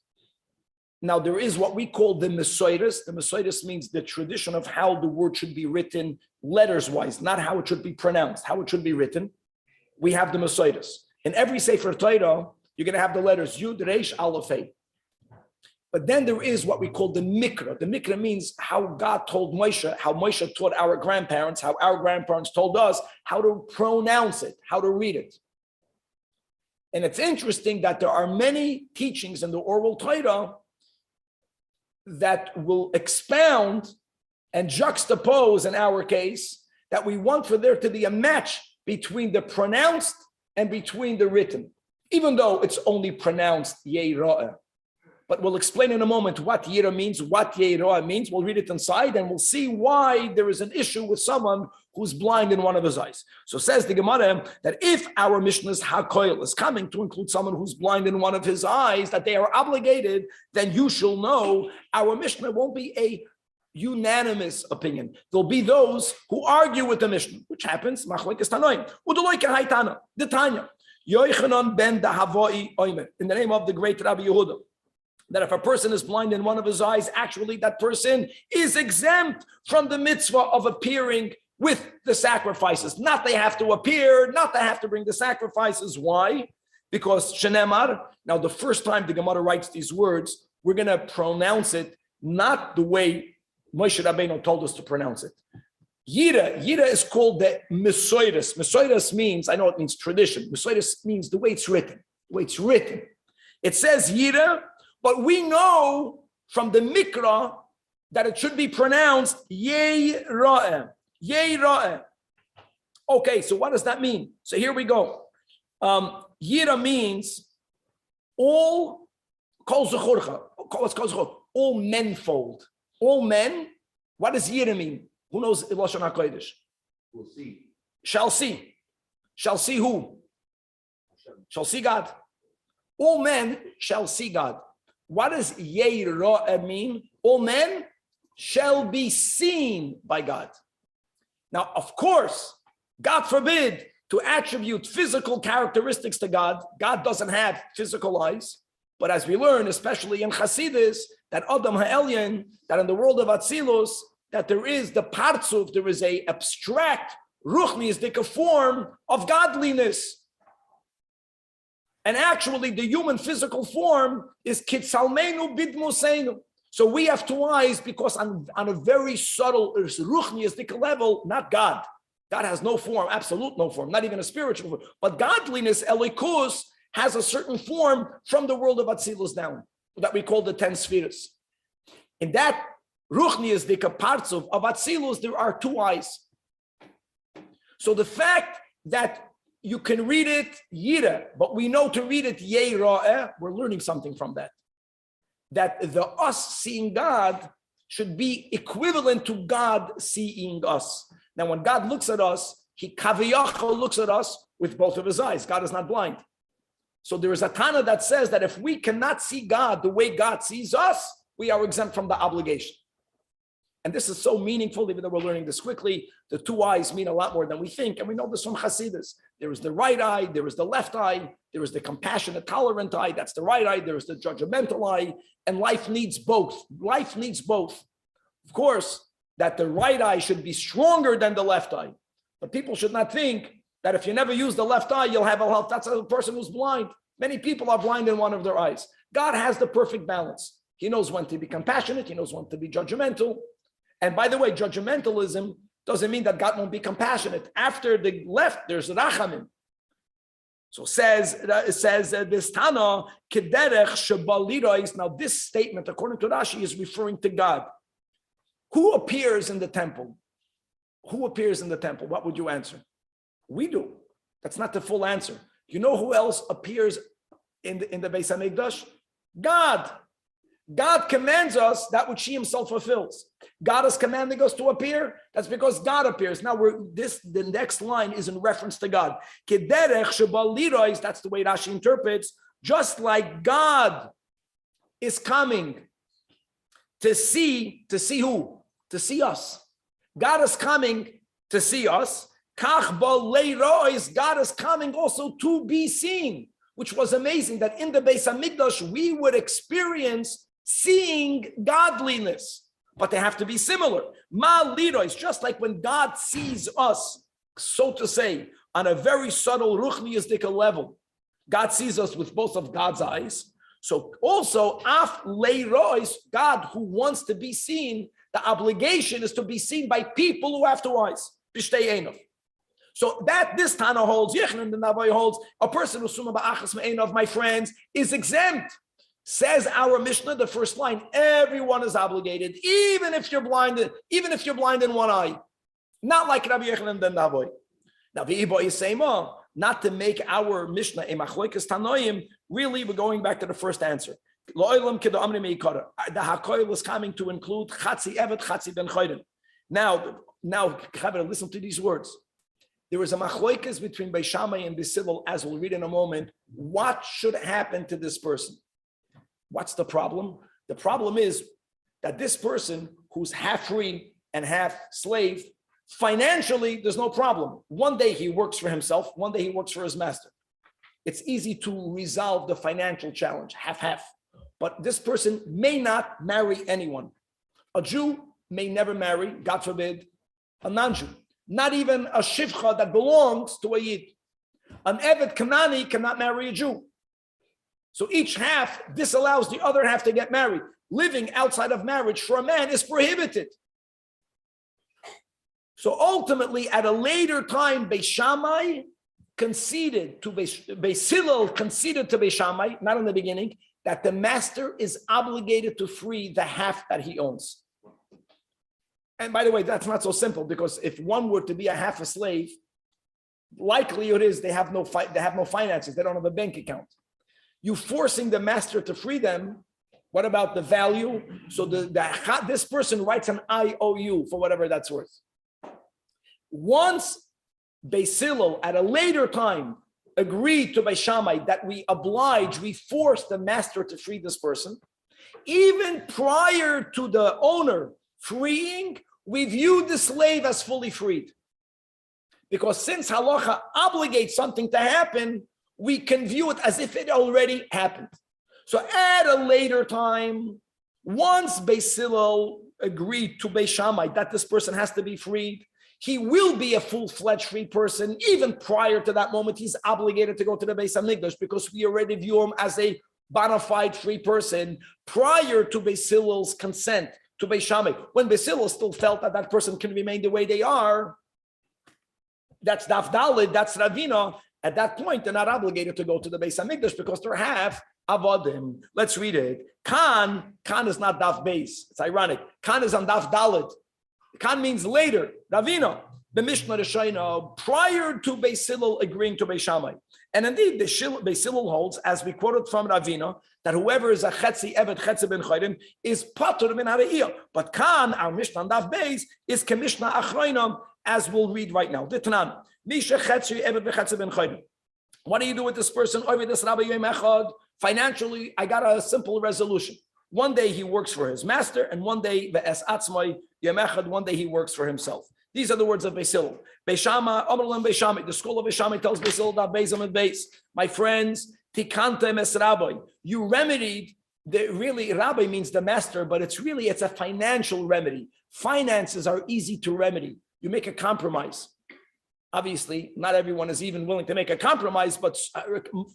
Now, there is what we call the Mesoiris. The Mesoiris means the tradition of how the word should be written letters-wise, not how it should be pronounced, how it should be written. We have the Mesoiris. In every Sefer Torah, you're going to have the letters Yud, Reish, Aleph, Hey. But then there is what we call the Mikra. The Mikra means how God told Moshe, how Moshe taught our grandparents, how our grandparents told us how to pronounce it, how to read it. And it's interesting that there are many teachings in the oral Torah that will expound and juxtapose, in our case, that we want for there to be a match between the pronounced and between the written, even though it's only pronounced Yeira'eh. But we'll explain in a moment what Yira means, what Yeira'eh means. We'll read it inside and we'll see why there is an issue with someone who's blind in one of his eyes. So says the Gemara that if our Mishnah's Hakoil is coming to include someone who's blind in one of his eyes, that they are obligated, then you shall know our Mishnah won't be a unanimous opinion. There'll be those who argue with the Mishnah, which happens, Machlekes Tanoim. Udeloike Haitana, the Tanya. Yochanan ben Dahavoi Oimer, in the name of the great Rabbi Yehuda, that if a person is blind in one of his eyes, actually that person is exempt from the mitzvah of appearing with the sacrifices. Not they have to appear, not they have to bring the sacrifices. Why? Because Shenemar, now the first time the Gemara writes these words, we're going to pronounce it not the way Moshe Rabbeinu told us to pronounce it. Yira is called the Mesoiris. Mesoiris means, I know it means tradition. Mesoiris means the way it's written. The way it's written. It says Yira, but we know from the Mikra that it should be pronounced Yeira'eh. Yeira'eh. Okay, so what does that mean? So here we go. Yira means all kol zechorcha. What's kol zechorcha? All menfold. All men. What does Yira mean? Who knows Lashon HaKodesh? We'll see. Shall see. Shall see who? Shall see God. All men shall see God. What does Yeira'eh mean? All men shall be seen by God. Now, of course, God forbid to attribute physical characteristics to God. God doesn't have physical eyes. But as we learn, especially in Hasidus, that Adam Ha'elyon, that in the world of Atzilus, that there is the partzuf, there is a abstract, ruchniistic form of godliness. And actually, the human physical form is kitsalmenu bidmusenu. So we have two eyes because on a very subtle, ruchniistic level, not God. God has no form, absolute no form, not even a spiritual form. But godliness, elikus, has a certain form from the world of Atzilus down, that we call the 10 spheres. In that Ruchnius dika partzuf of Atzilus, there are two eyes. So the fact that you can read it Yira, but we know to read it Yeira'eh, we're learning something from that. That the us seeing God should be equivalent to God seeing us. Now, when God looks at us, he kaviyachol looks at us with both of his eyes. God is not blind. So there is a Tana that says that if we cannot see God the way God sees us, we are exempt from the obligation. And this is so meaningful, even though we're learning this quickly. The two eyes mean a lot more than we think. And we know this from Hasidus. There is the right eye, there is the left eye, there is the compassionate, tolerant eye, that's the right eye, there is the judgmental eye, and life needs both. Life needs both. Of course, that the right eye should be stronger than the left eye. But people should not think that if you never use the left eye, you'll have a health. That's a person who's blind. Many people are blind in one of their eyes. God has the perfect balance. He knows when to be compassionate, he knows when to be judgmental. And by the way, judgmentalism doesn't mean that God won't be compassionate. After the left, there's rachamim. So says this Tana, kederech shebalirois. Now this statement, according to Rashi, is referring to God. Who appears in the temple? Who appears in the temple? What would you answer? We do. That's not the full answer. You know who else appears in the Beis HaMikdash? God. God commands us that which he himself fulfills. God is commanding us to appear. That's because God appears. Now the next line is in reference to God. Kederech shebalirois, that's the way Rashi interprets, just like God is coming to see who? To see us. God is coming to see us. Kach baleirois, God is coming also to be seen, which was amazing that in the Beis HaMikdash we would experience seeing godliness, but they have to be similar. Ma lirois, just like when God sees us, so to say, on a very subtle ruchniistic level, God sees us with both of God's eyes. So also, af leirois, God who wants to be seen, the obligation is to be seen by people who have two eyes. Bishtei einov. So that this Tana holds, Yechon the Navai holds, a person who summa ba'achas me'einov, my friends, is exempt. Says our Mishnah, the first line, everyone is obligated, even if you're blind in one eye. Not like Rabbi Yochanan ben Navoy. Now, v'ibo yisema, not to make our Mishnah a machlokas tanoim, really we're going back to the first answer. Lo'olam kedo amri meikara. The hakoil is coming to include chatzi evet, chatzi ben choyden. Now, listen to these words. There is a machlokas between Beis Shammai and Beis Hillel, as we'll read in a moment. What should happen to this person? What's the problem? The problem is that this person who's half free and half slave, financially, there's no problem. One day he works for himself, one day he works for his master. It's easy to resolve the financial challenge, half-half. But this person may not marry anyone. A Jew may never marry, God forbid, a non-Jew. Not even a shivcha that belongs to a Yid. An Evet Kanani cannot marry a Jew. So each half disallows the other half to get married. Living outside of marriage for a man is prohibited. So ultimately, at a later time, Beis Shammai conceded to Beis Hillel conceded to Beis Shammai, not in the beginning, that the master is obligated to free the half that he owns. And by the way, that's not so simple, because if one were to be a half a slave, likelihood is they have no finances, they don't have a bank account. You forcing the master to free them, what about the value? So this person writes an IOU for whatever that's worth. Once Beis Hillel at a later time agreed to Beis Shammai that we force the master to free this person, even prior to the owner freeing, we view the slave as fully freed. Because since halacha obligates something to happen, we can view it as if it already happened. So at a later time, once Beis Hillel agreed to Beis Shammai that this person has to be freed, he will be a full-fledged free person. Even prior to that moment, he's obligated to go to the Beis HaMikdash, because we already view him as a bona fide free person prior to Beis Hillel's consent to Beis Shammai. When Beis Hillel still felt that that person can remain the way they are, that's Daf Daled, that's Ravina. At that point, they're not obligated to go to the Beis HaMikdash because their half Avodim. Let's read it. Kan is not daf base. It's ironic. Kan is on daf dalet. Kan means later. Ravina. The Mishnah Rishayna, prior to Beis Hillel agreeing to Beis Shammai. And indeed, the Beis Hillel holds, as we quoted from Ravina, that whoever is a chetzi evet chetzi ben chayrim is patur min hariyah. But Kan, our Mishnah on daf beis, is Mishnah achroinam, as we'll read right now. Ditnan, misha chetzi evet chetzi ben chayrim. What do you do with this person? Financially, I got a simple resolution. One day he works for his master, and one day one day he works for himself. These are the words of Beis Hillel. The school of Beis Shammai tells Beis Hillel that Beis and Beis. My friends, tikante es rabbi. You remedied. Really, rabbi means the master, but it's a financial remedy. Finances are easy to remedy. You make a compromise. Obviously, not everyone is even willing to make a compromise, but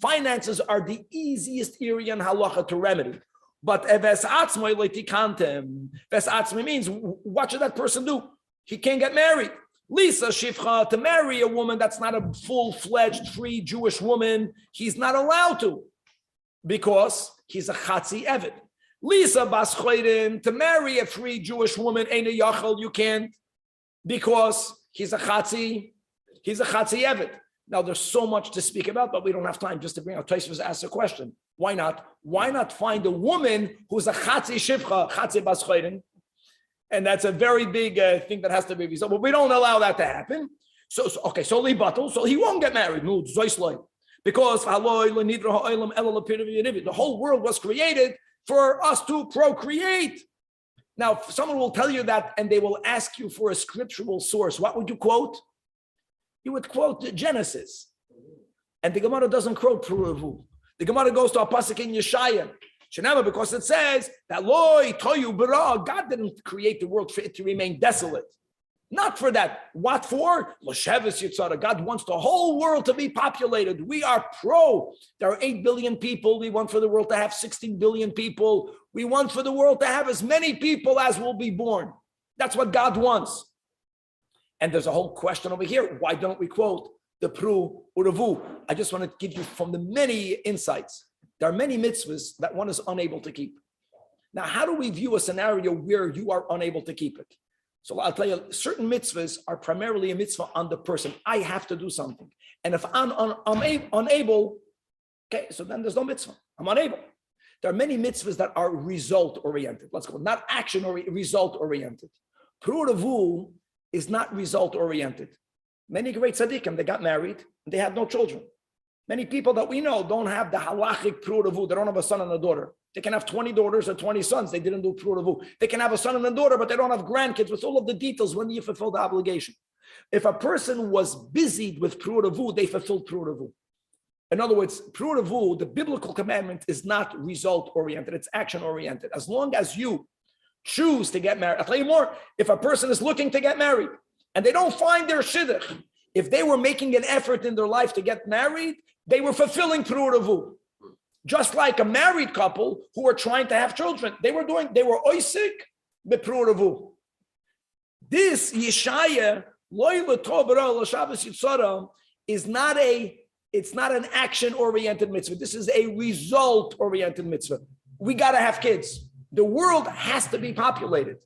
finances are the easiest area in halacha to remedy. But ves atzmai leitikantem. Ves atzmai means, what should that person do? He can't get married. Lisa Shifcha, to marry a woman that's not a full-fledged free Jewish woman, he's not allowed to because he's a chatzi evet. Lisa Bas Chodim, to marry a free Jewish woman, ain't a yachal, you can't because he's a chatzi evet. Now there's so much to speak about, but we don't have time just to bring out Tosfos ask a question. Why not? Why not find a woman who's a chatzi shifcha, chatzi Bas Chodim? And that's a very big thing that has to be resolved. But we don't allow that to happen. So libatul, so he won't get married. Because the whole world was created for us to procreate. Now, someone will tell you that, and they will ask you for a scriptural source. What would you quote? You would quote Genesis. And the Gemara doesn't quote Puravu. The Gemara goes to a pasuk in Yeshaya. Because it says that God didn't create the world for it to remain desolate. Not for that. What for? God wants the whole world to be populated. We are pro. There are 8 billion people. We want for the world to have 16 billion people. We want for the world to have as many people as will be born. That's what God wants. And there's a whole question over here. Why don't we quote the Pru Uravu? I just want to give you from the many insights. There are many mitzvahs that one is unable to keep. Now, how do we view a scenario where you are unable to keep it? So I'll tell you, certain mitzvahs are primarily a mitzvah on the person. I have to do something. And if I'm unable, okay, so then there's no mitzvah. I'm unable. There are many mitzvahs that are result-oriented. Let's go, not action or result-oriented. Prudavu is not result-oriented. Many great tzaddikim, they got married, and they had no children. Many people that we know don't have the halachic prudavu. They don't have a son and a daughter. They can have 20 daughters or 20 sons. They didn't do prudavu. They can have a son and a daughter, but they don't have grandkids with all of the details when you fulfill the obligation. If a person was busied with prudavu, they fulfilled prudavu. In other words, prudavu, the biblical commandment, is not result-oriented. It's action-oriented. As long as you choose to get married. I'll tell you more. If a person is looking to get married and they don't find their shidduch, if they were making an effort in their life to get married, they were fulfilling prudavu. Just like a married couple who were trying to have children. They were oisik beprudavu. This Yeshaya, is not an action-oriented mitzvah. This is a result-oriented mitzvah. We got to have kids. The world has to be populated.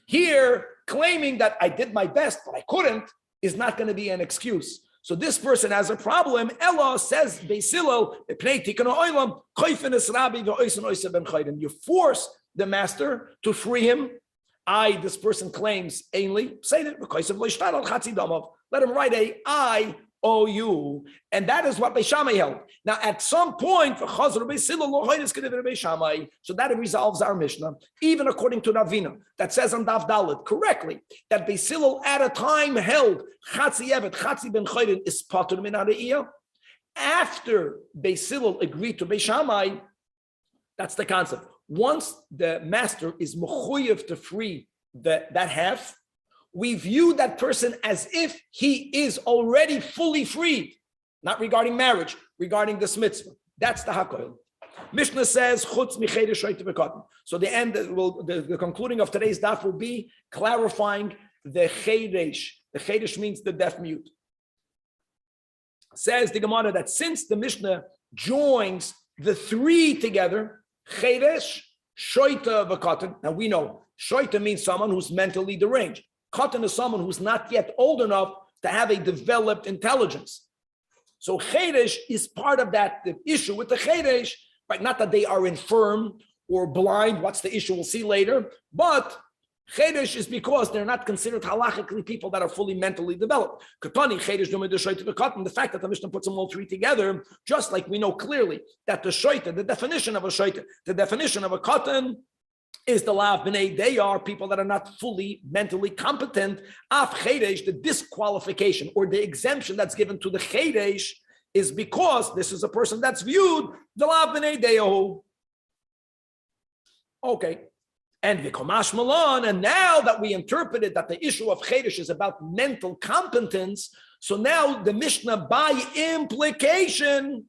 Here, claiming that I did my best, but I couldn't, is not going to be an excuse. So this person has a problem. Ella says, you force the master to free him. This person claims, ainly, say that, let him write a IOU. And that is what Beis Shammai held. Now, at some point, so that resolves our Mishnah, even according to Ravina, that says on Daf Dalet correctly, that Beis Hillel at a time held Chatzi Evet, Chatzi ben Chayrin is patur min hariyah. After Beis Hillel agreed to Beis Shammai, that's the concept. Once the master is mechuyev to free that half, we view that person as if he is already fully freed, not regarding marriage, regarding this mitzvah. That's the hakoil. Mishnah says, chutz michedesh shoyte v'katan. So the concluding of today's daf will be clarifying the chedesh. The chedesh means the deaf mute. Says the Gemara that since the Mishnah joins the three together, chedesh, shoita, v'katan. Now we know shoita means someone who's mentally deranged. Katan is someone who's not yet old enough to have a developed intelligence. So chedesh is part of that. The issue with the chedesh, right? Not that they are infirm or blind. What's the issue? We'll see later. But chedesh is because they're not considered halachically people that are fully mentally developed. Katani chedesh the fact that the Mishnah puts them all three together, just like we know clearly that the shoita, the definition of a shoita, the definition of a katan is the lav b'nei. They are people that are not fully mentally competent. Af chedesh, the disqualification or the exemption that's given to the chedesh is because this is a person that's viewed the lav b'nei deyahu. Okay. And v'komash malan, and now that we interpreted that the issue of chedesh is about mental competence, so now the Mishnah, by implication,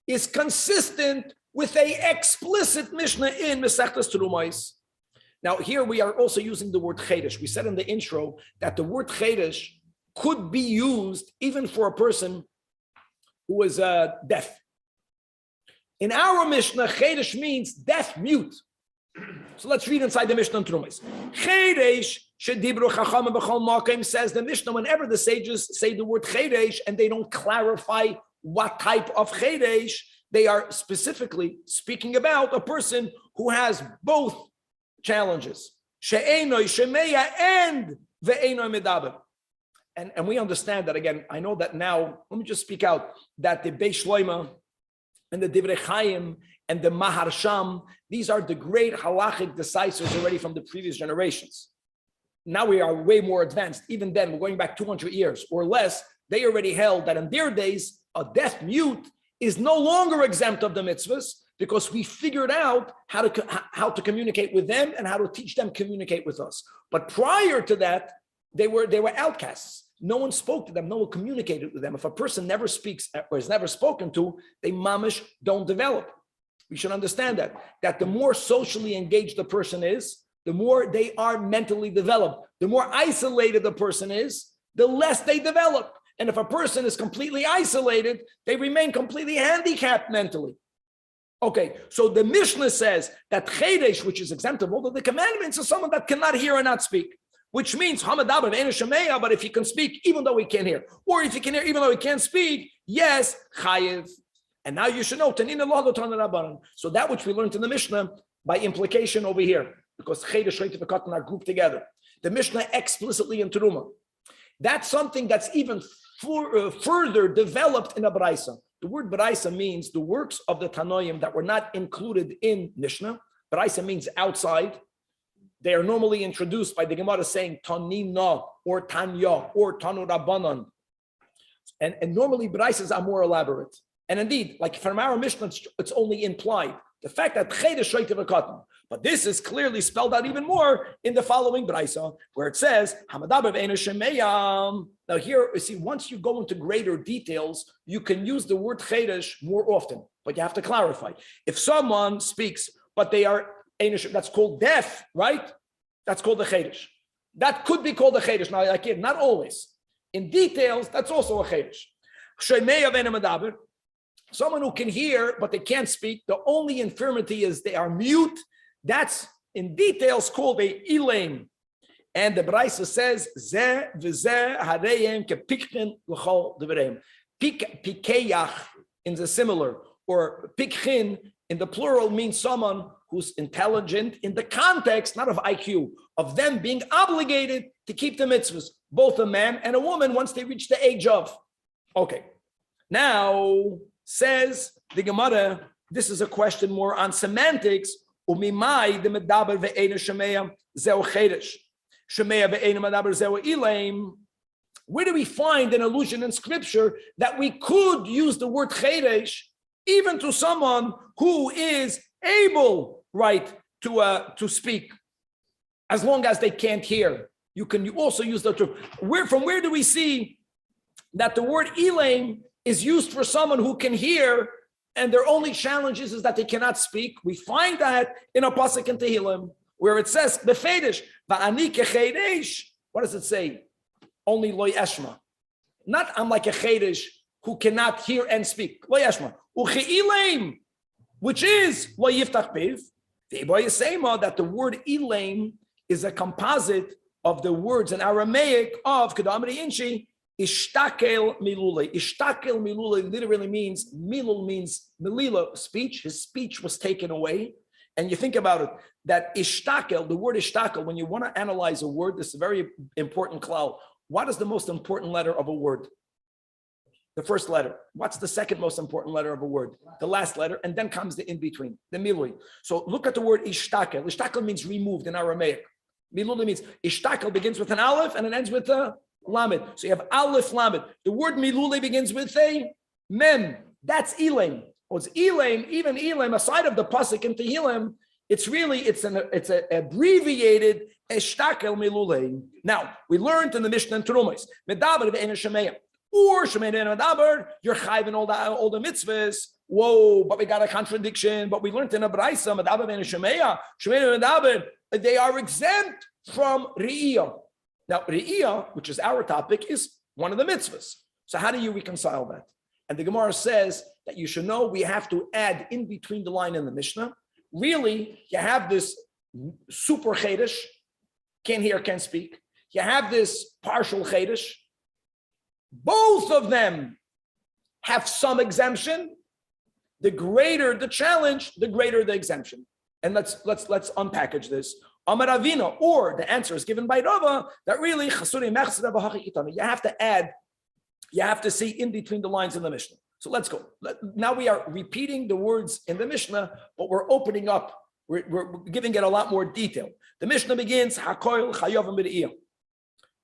is consistent with a explicit Mishnah in Masechtas Terumos. Now here we are also using the word chedesh. We said in the intro that the word chedesh could be used even for a person who is deaf. In our Mishnah, chedesh means deaf, mute. So let's read inside the Mishnah and Terumos. Chedesh shedibru chacham b'chol makom, says the Mishnah, whenever the sages say the word chedesh and they don't clarify what type of chedesh, they are specifically speaking about a person who has both challenges, she'enoi shemeya and ve'enoi medaber. And we understand that again. I know that now. Let me just speak out that the Beis Shloima and the Divrei Chaim and the Maharsham, these are the great halachic decisors already from the previous generations. Now we are way more advanced. Even then, we're going back 200 years or less. They already held that in their days, a deaf mute is no longer exempt of the mitzvahs because we figured out how to communicate with them and how to teach them communicate with us. But prior to that, they were outcasts. No one spoke to them. No one communicated with them. If a person never speaks or is never spoken to, they mamish don't develop. We should understand that the more socially engaged the person is, the more they are mentally developed. The more isolated the person is, the less they develop. And if a person is completely isolated, they remain completely handicapped mentally. Okay, so the Mishnah says that chedesh, which is exempt of all of the commandments, is someone that cannot hear and not speak, which means hamadaber ve'enu shemeya, but if he can speak even though he can't hear, or if he can hear even though he can't speak, yes, chayiv. And now you should know, so that which we learned in the Mishnah, by implication over here, because chedesh, shoita, v'katan are grouped together. The Mishnah explicitly in Teruma. That's something that's even further developed in a Braisa. The word Braisa means the works of the Tanoim that were not included in Mishnah. Braisa means outside. They are normally introduced by the Gemara saying Tanina or Tanya or Tanu Rabbanan. And normally Braisas are more elaborate. And indeed, like from our Mishnah, it's only implied. The fact that chedesh shoita v'katan, but this is clearly spelled out even more in the following Braisa, where it says hamadaber ve'enu shemeya. Now here, you see, once you go into greater details, you can use the word chedesh more often, but you have to clarify. If someone speaks, but they are that's called deaf, right? That's called the chedesh. That could be called a chedesh. Now, again, not always. In details, that's also a chedesh. Shemeya ve'enu medaber. Someone who can hear, but they can't speak. The only infirmity is they are mute. That's in details called a ilaim. And the Braisa says, Zeh v'zeh hareyem kepikchen l'chol devareim. Pikeyach in the similar, or pikchin in the plural means someone who's intelligent in the context, not of IQ, of them being obligated to keep the mitzvahs, both a man and a woman once they reach the age of. Okay. Now, says the Gemara, this is a question more on semantics. Umimai the medaber ve'enu shemeya zeu chedesh, shemeya ve'enu medaber zeu ilaim. Where do we find an allusion in Scripture that we could use the word chedesh even to someone who is able, right, to speak, as long as they can't hear? You can also use the term. From where do we see that the word ilaim is used for someone who can hear, and their only challenge is that they cannot speak? We find that in a pasuk in Tehillim, where it says, "Befedesh, va'ani kechedesh." What does it say? Only loy eshma. Not I'm like a chedesh who cannot hear and speak. Loy eshma. Uche'ileim which is lo yiftach piv. The Iboy is saying that the word elaim is a composite of the words in Aramaic of Kedamri Inchi, ishtakel milule. Ishtakel milule literally means, milul means melila, speech. His speech was taken away. And you think about it, that ishtakel, the word ishtakel, when you want to analyze a word, this is a very important klal. What is the most important letter of a word? The first letter. What's the second most important letter of a word? The last letter, and then comes the in-between, the milui. So look at the word ishtakel. Ishtakel means removed in Aramaic. Miluli means ishtakel begins with an aleph and it ends with a lamed. So you have aleph lamed. The word miluli begins with a mem. That's elaim. What's elaim? Even elaim, aside of the pasuk in Tehillim, it's an abbreviated ishtakel milulei. Now we learned in the Mishnah and Terumas, medaber ve'ena shemeya, or shemeya ve'ena medaber, you're chayv in all the mitzvahs. Whoa, but we got a contradiction. But we learned in a brayso, medaber ve'ena shemeya, shemeya ve'ena medaber, they are exempt from re'iyah. Now re'iyah, which is our topic, is one of the mitzvahs. So how do you reconcile that? And the Gemara says that you should know we have to add in between the line in the Mishnah. Really, you have this super chedesh, can't hear, can't speak. You have this partial chedesh. Both of them have some exemption. The greater the challenge, the greater the exemption. And let's unpackage this. Amar Avina, or the answer is given by Rava that really you have to add, you have to see in between the lines in the Mishnah. So let's go. Now we are repeating the words in the Mishnah, but we're opening up. We're giving it a lot more detail. The Mishnah begins, Hakoil Chayovim B'Re'iyah.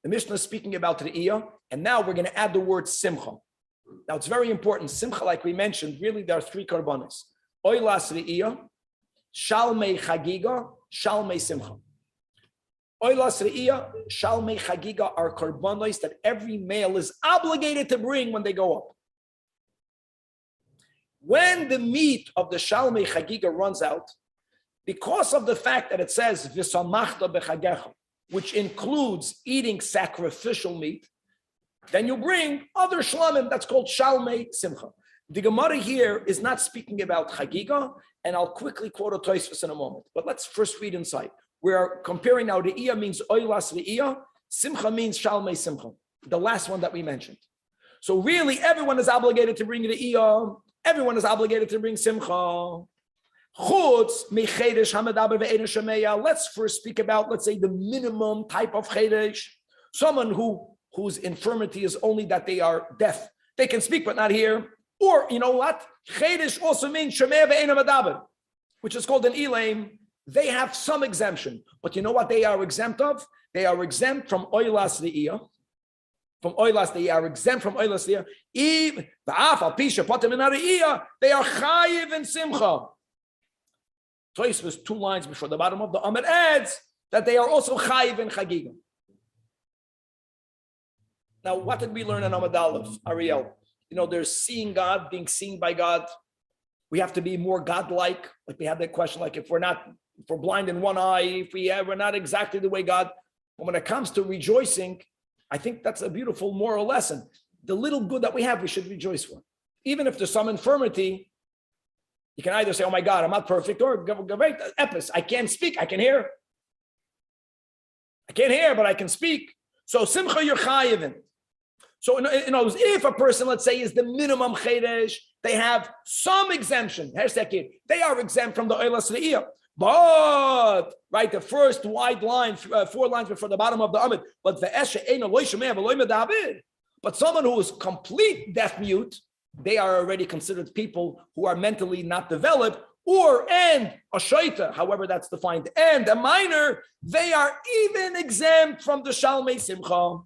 The Mishnah is speaking about Re'iyah, and now we're going to add the word Simcha. Now it's very important. Simcha, like we mentioned, really there are three karbanos. Oilas Re'iyah, Shalmei Chagiga, Shalmei Simcha. Oilas Re'iyah, Shalmei Chagiga are karbanos that every male is obligated to bring when they go up. When the meat of the Shalmei Chagiga runs out, because of the fact that it says V'samachta b'chagecha, which includes eating sacrificial meat, then you bring other shlamim, that's called Shalmei Simcha. The Gemara here is not speaking about Chagiga, and I'll quickly quote a Tosfos in a moment. But let's first read inside. We are comparing now, Re'iyah means Oilas Re'iyah, Simcha means Shalmei Simcha, the last one that we mentioned. So really, everyone is obligated to bring Re'iyah. Everyone is obligated to bring Simcha. Let's first speak about, let's say, the minimum type of chedesh. Someone whose infirmity is only that they are deaf. They can speak but not hear. Or, you know what? Chedesh also means shemei ve'ena medaber, which is called an elaim. They have some exemption. But you know what they are exempt of? They are exempt from oilas re'iyah. From oilas, they are exempt from oilas re'iyah. Even the afal pisha potem in re'iyah, they are chayiv and simcha. Tosfos 2 lines before the bottom of the Amud adds that they are also chayiv and chagiga. Now, what did we learn in Amud Aleph, Ariel? You know, there's seeing God, being seen by God. We have to be more godlike. Like we had that question, like if we're blind in one eye, if we're not exactly the way God. But when it comes to rejoicing, I think that's a beautiful moral lesson. The little good that we have, we should rejoice for. Even if there's some infirmity, you can either say, oh my God, I'm not perfect, or great, epis, I can't speak, I can hear. I can't hear, but I can speak. So simcha, you're chayivin. So if a person, let's say, is the minimum chedesh, they have some exemption. They are exempt from the oilas re'iyah. But, right, the first wide line, 4 lines before the bottom of the Amud, but someone who is complete deaf mute, they are already considered people who are mentally not developed, and a shaita, however that's defined, and a minor, they are even exempt from the Shalmei Simcha.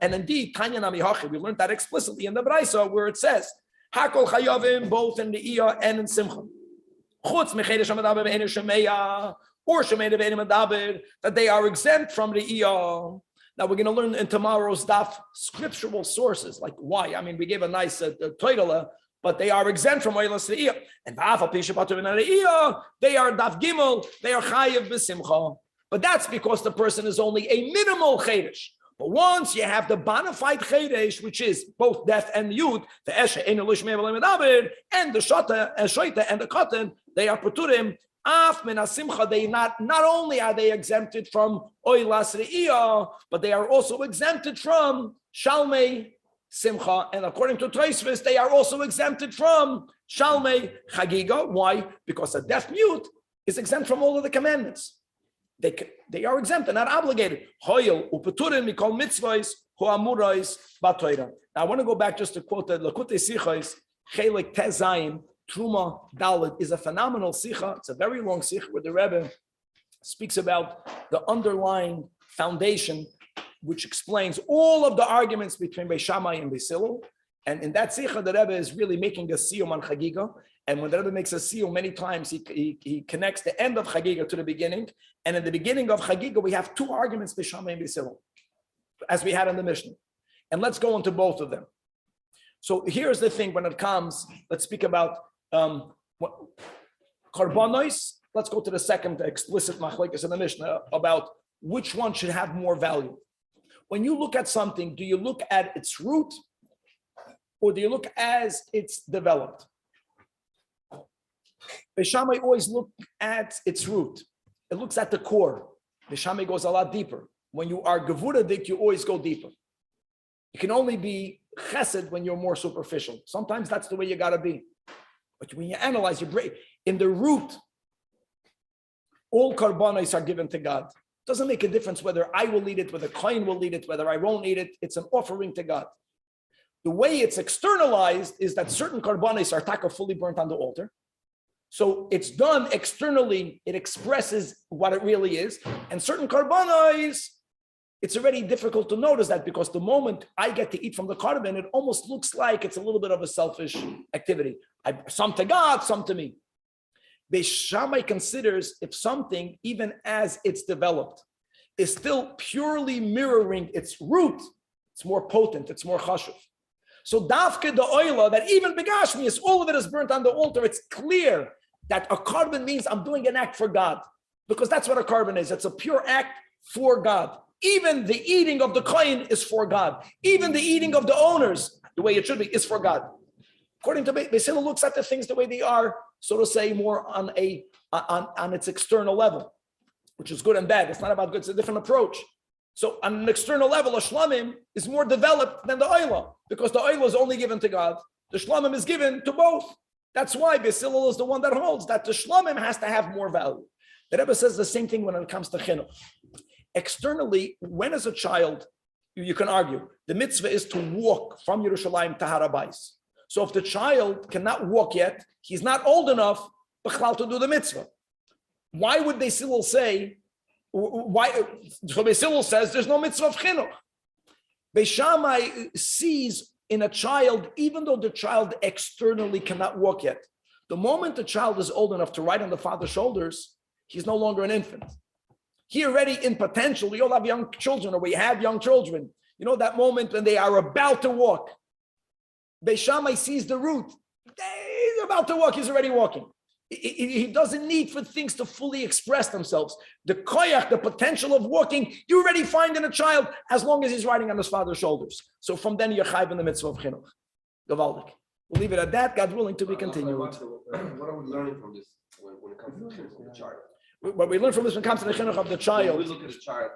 And indeed, we learned that explicitly in the Brayso, where it says, Hakol chayavim, both in the Iyah and in Simcha. Chutz mechedesh hamadaber ve'ena shemeya, or shemeya ve'ena medaber, that they are exempt from the Iyah. Now we're going to learn in tomorrow's daf scriptural sources, like why. I mean, we gave a nice title, but they are exempt from oilas re'iyah. And v'afal pisha patur v'na re'iyah, they are daf gimel, they are chayiv b'simcha. But that's because the person is only a minimal chedesh. But once you have the bona fide chedesh, which is both deaf and mute, the eshe ein lishmei v'lo medaber, and the shota and shoita and the cotton, they are paturim. Af min hasimcha, they not only are they exempted from oilas re'iyah, but they are also exempted from shalmei simcha. And according to Tosfos, they are also exempted from shalmei chagiga. Why? Because a deaf mute is exempt from all of the commandments. They are exempt and not obligated. Hoyel upeturim mikol mitzvahs hu amurais batoira. Now I want to go back just to quote the Lakutei Sichos Chelik Tezayim Truma Dalet is a phenomenal sicha. It's a very long sicha where the Rebbe speaks about the underlying foundation, which explains all of the arguments between Beis Shammai and Beis Hillel. And in that sicha, the Rebbe is really making a siyum on Chagiga. And when the Rebbe makes a siyum, many times he connects the end of Chagiga to the beginning. And in the beginning of Chagiga, we have two arguments, Beis Shammai and Beis Hillel, as we had in the Mishnah. And let's go into both of them. So here's the thing when it comes, let's speak about karbonos. Let's go to the second explicit machlokes in the Mishnah about which one should have more value. When you look at something, do you look at its root or do you look as it's developed? Beis Shammai always look at its root. It looks at the core. Beis Shammai goes a lot deeper. When you are gevuradik, you always go deeper. You can only be chesed when you're more superficial. Sometimes that's the way you gotta be. But when you analyze your brain, in the root, all karbonos are given to God. It doesn't make a difference whether I will eat it, whether Kohen will eat it, whether I won't eat it. It's an offering to God. The way it's externalized is that certain karbonos are taka fully burnt on the altar. So it's done externally, it expresses what it really is. And certain karbonos, it's already difficult to notice that because the moment I get to eat from the carbon, it almost looks like it's a little bit of a selfish activity. Some to God, some to me. Beis Shammai considers if something, even as it's developed, is still purely mirroring its root, it's more potent, it's more chashuv. So dafke the oila, that even begashmius, all of it is burnt on the altar, it's clear that a carbon means I'm doing an act for God. Because that's what a carbon is. It's a pure act for God. Even the eating of the kohen is for God. Even the eating of the owners, the way it should be, is for God. According to Beis Hillel, looks at the things the way they are, so to say, more on its external level, which is good and bad. It's not about good, it's a different approach. So on an external level, a shlamim is more developed than the oila, because the oila is only given to God. The shlamim is given to both. That's why Beis Hillel is the one that holds that the shlamim has to have more value. The Rebbe says the same thing when it comes to chinuch. Externally, when as a child, you can argue, the mitzvah is to walk from Yerushalayim to Harabais. So if the child cannot walk yet, he's not old enough to do the mitzvah. Why would Beis Hillel say, why? So Beis Hillel says there's no mitzvah of chinuch. Beis Shammai sees in a child, even though the child externally cannot walk yet, the moment the child is old enough to ride on the father's shoulders, he's no longer an infant. He already in potential, we all have young children, or we have young children. You know that moment when they are about to walk. Beis Shammai sees the root. He's about to walk, he's already walking. He doesn't need for things to fully express themselves. The koyach, the potential of walking, you already find in a child as long as he's riding on his father's shoulders. So from then you're chayv in the mitzvah of chinuch. Gavaldik. We'll leave it at that. God willing to be continued. What are we learning from this when it comes to the chinuch of the child? What we learn from this when it comes to the chinuch of the child, we look at the child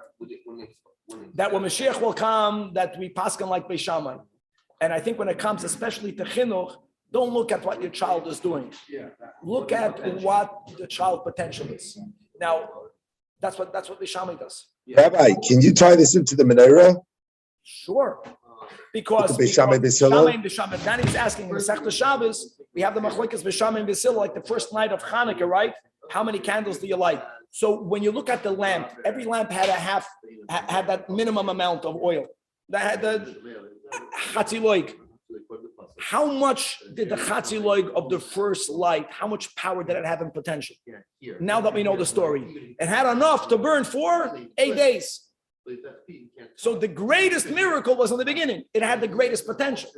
that when Mashiach will come, that we paskin like Beis Shammai. And I think when it comes especially to chinuch, don't look at what your child is doing. Look at what the child potential is. Now, that's what Beis Shammai does. Rabbi, can you tie this into the menorah? Sure. Because Beis Shammai, Beis Hillel. Danny's asking in the Masechta Shabbos, we have the machlokes Beis Shammai and Beis Hillel, like the first night of Hanukkah, right? How many candles do you light? So when you look at the lamp, every lamp had had that minimum amount of oil. That had the chatziloig. How much did the chatziloig of the first light, how much power did it have in potential? Now that we know the story, it had enough to burn for 8 days. So the greatest miracle was in the beginning. It had the greatest potential,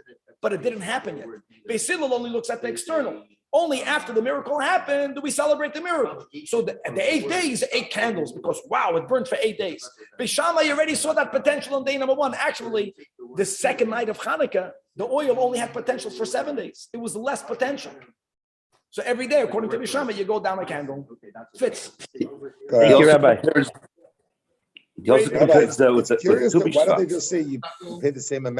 but it didn't happen yet. Beis Hillel only looks at the external. Only after the miracle happened do we celebrate the miracle. So the 8 days, 8 candles, because wow, it burned for 8 days. Bishama, you already saw that potential on day number 1. Actually, the second night of Hanukkah, the oil only had potential for 7 days. It was less potential. So every day, according to Bishama, you go down a candle. Fits. Thank you, Rabbi. He also Rabbi, compares the Curious, Tu why don't they B'Shvat. just say you pay the same amount?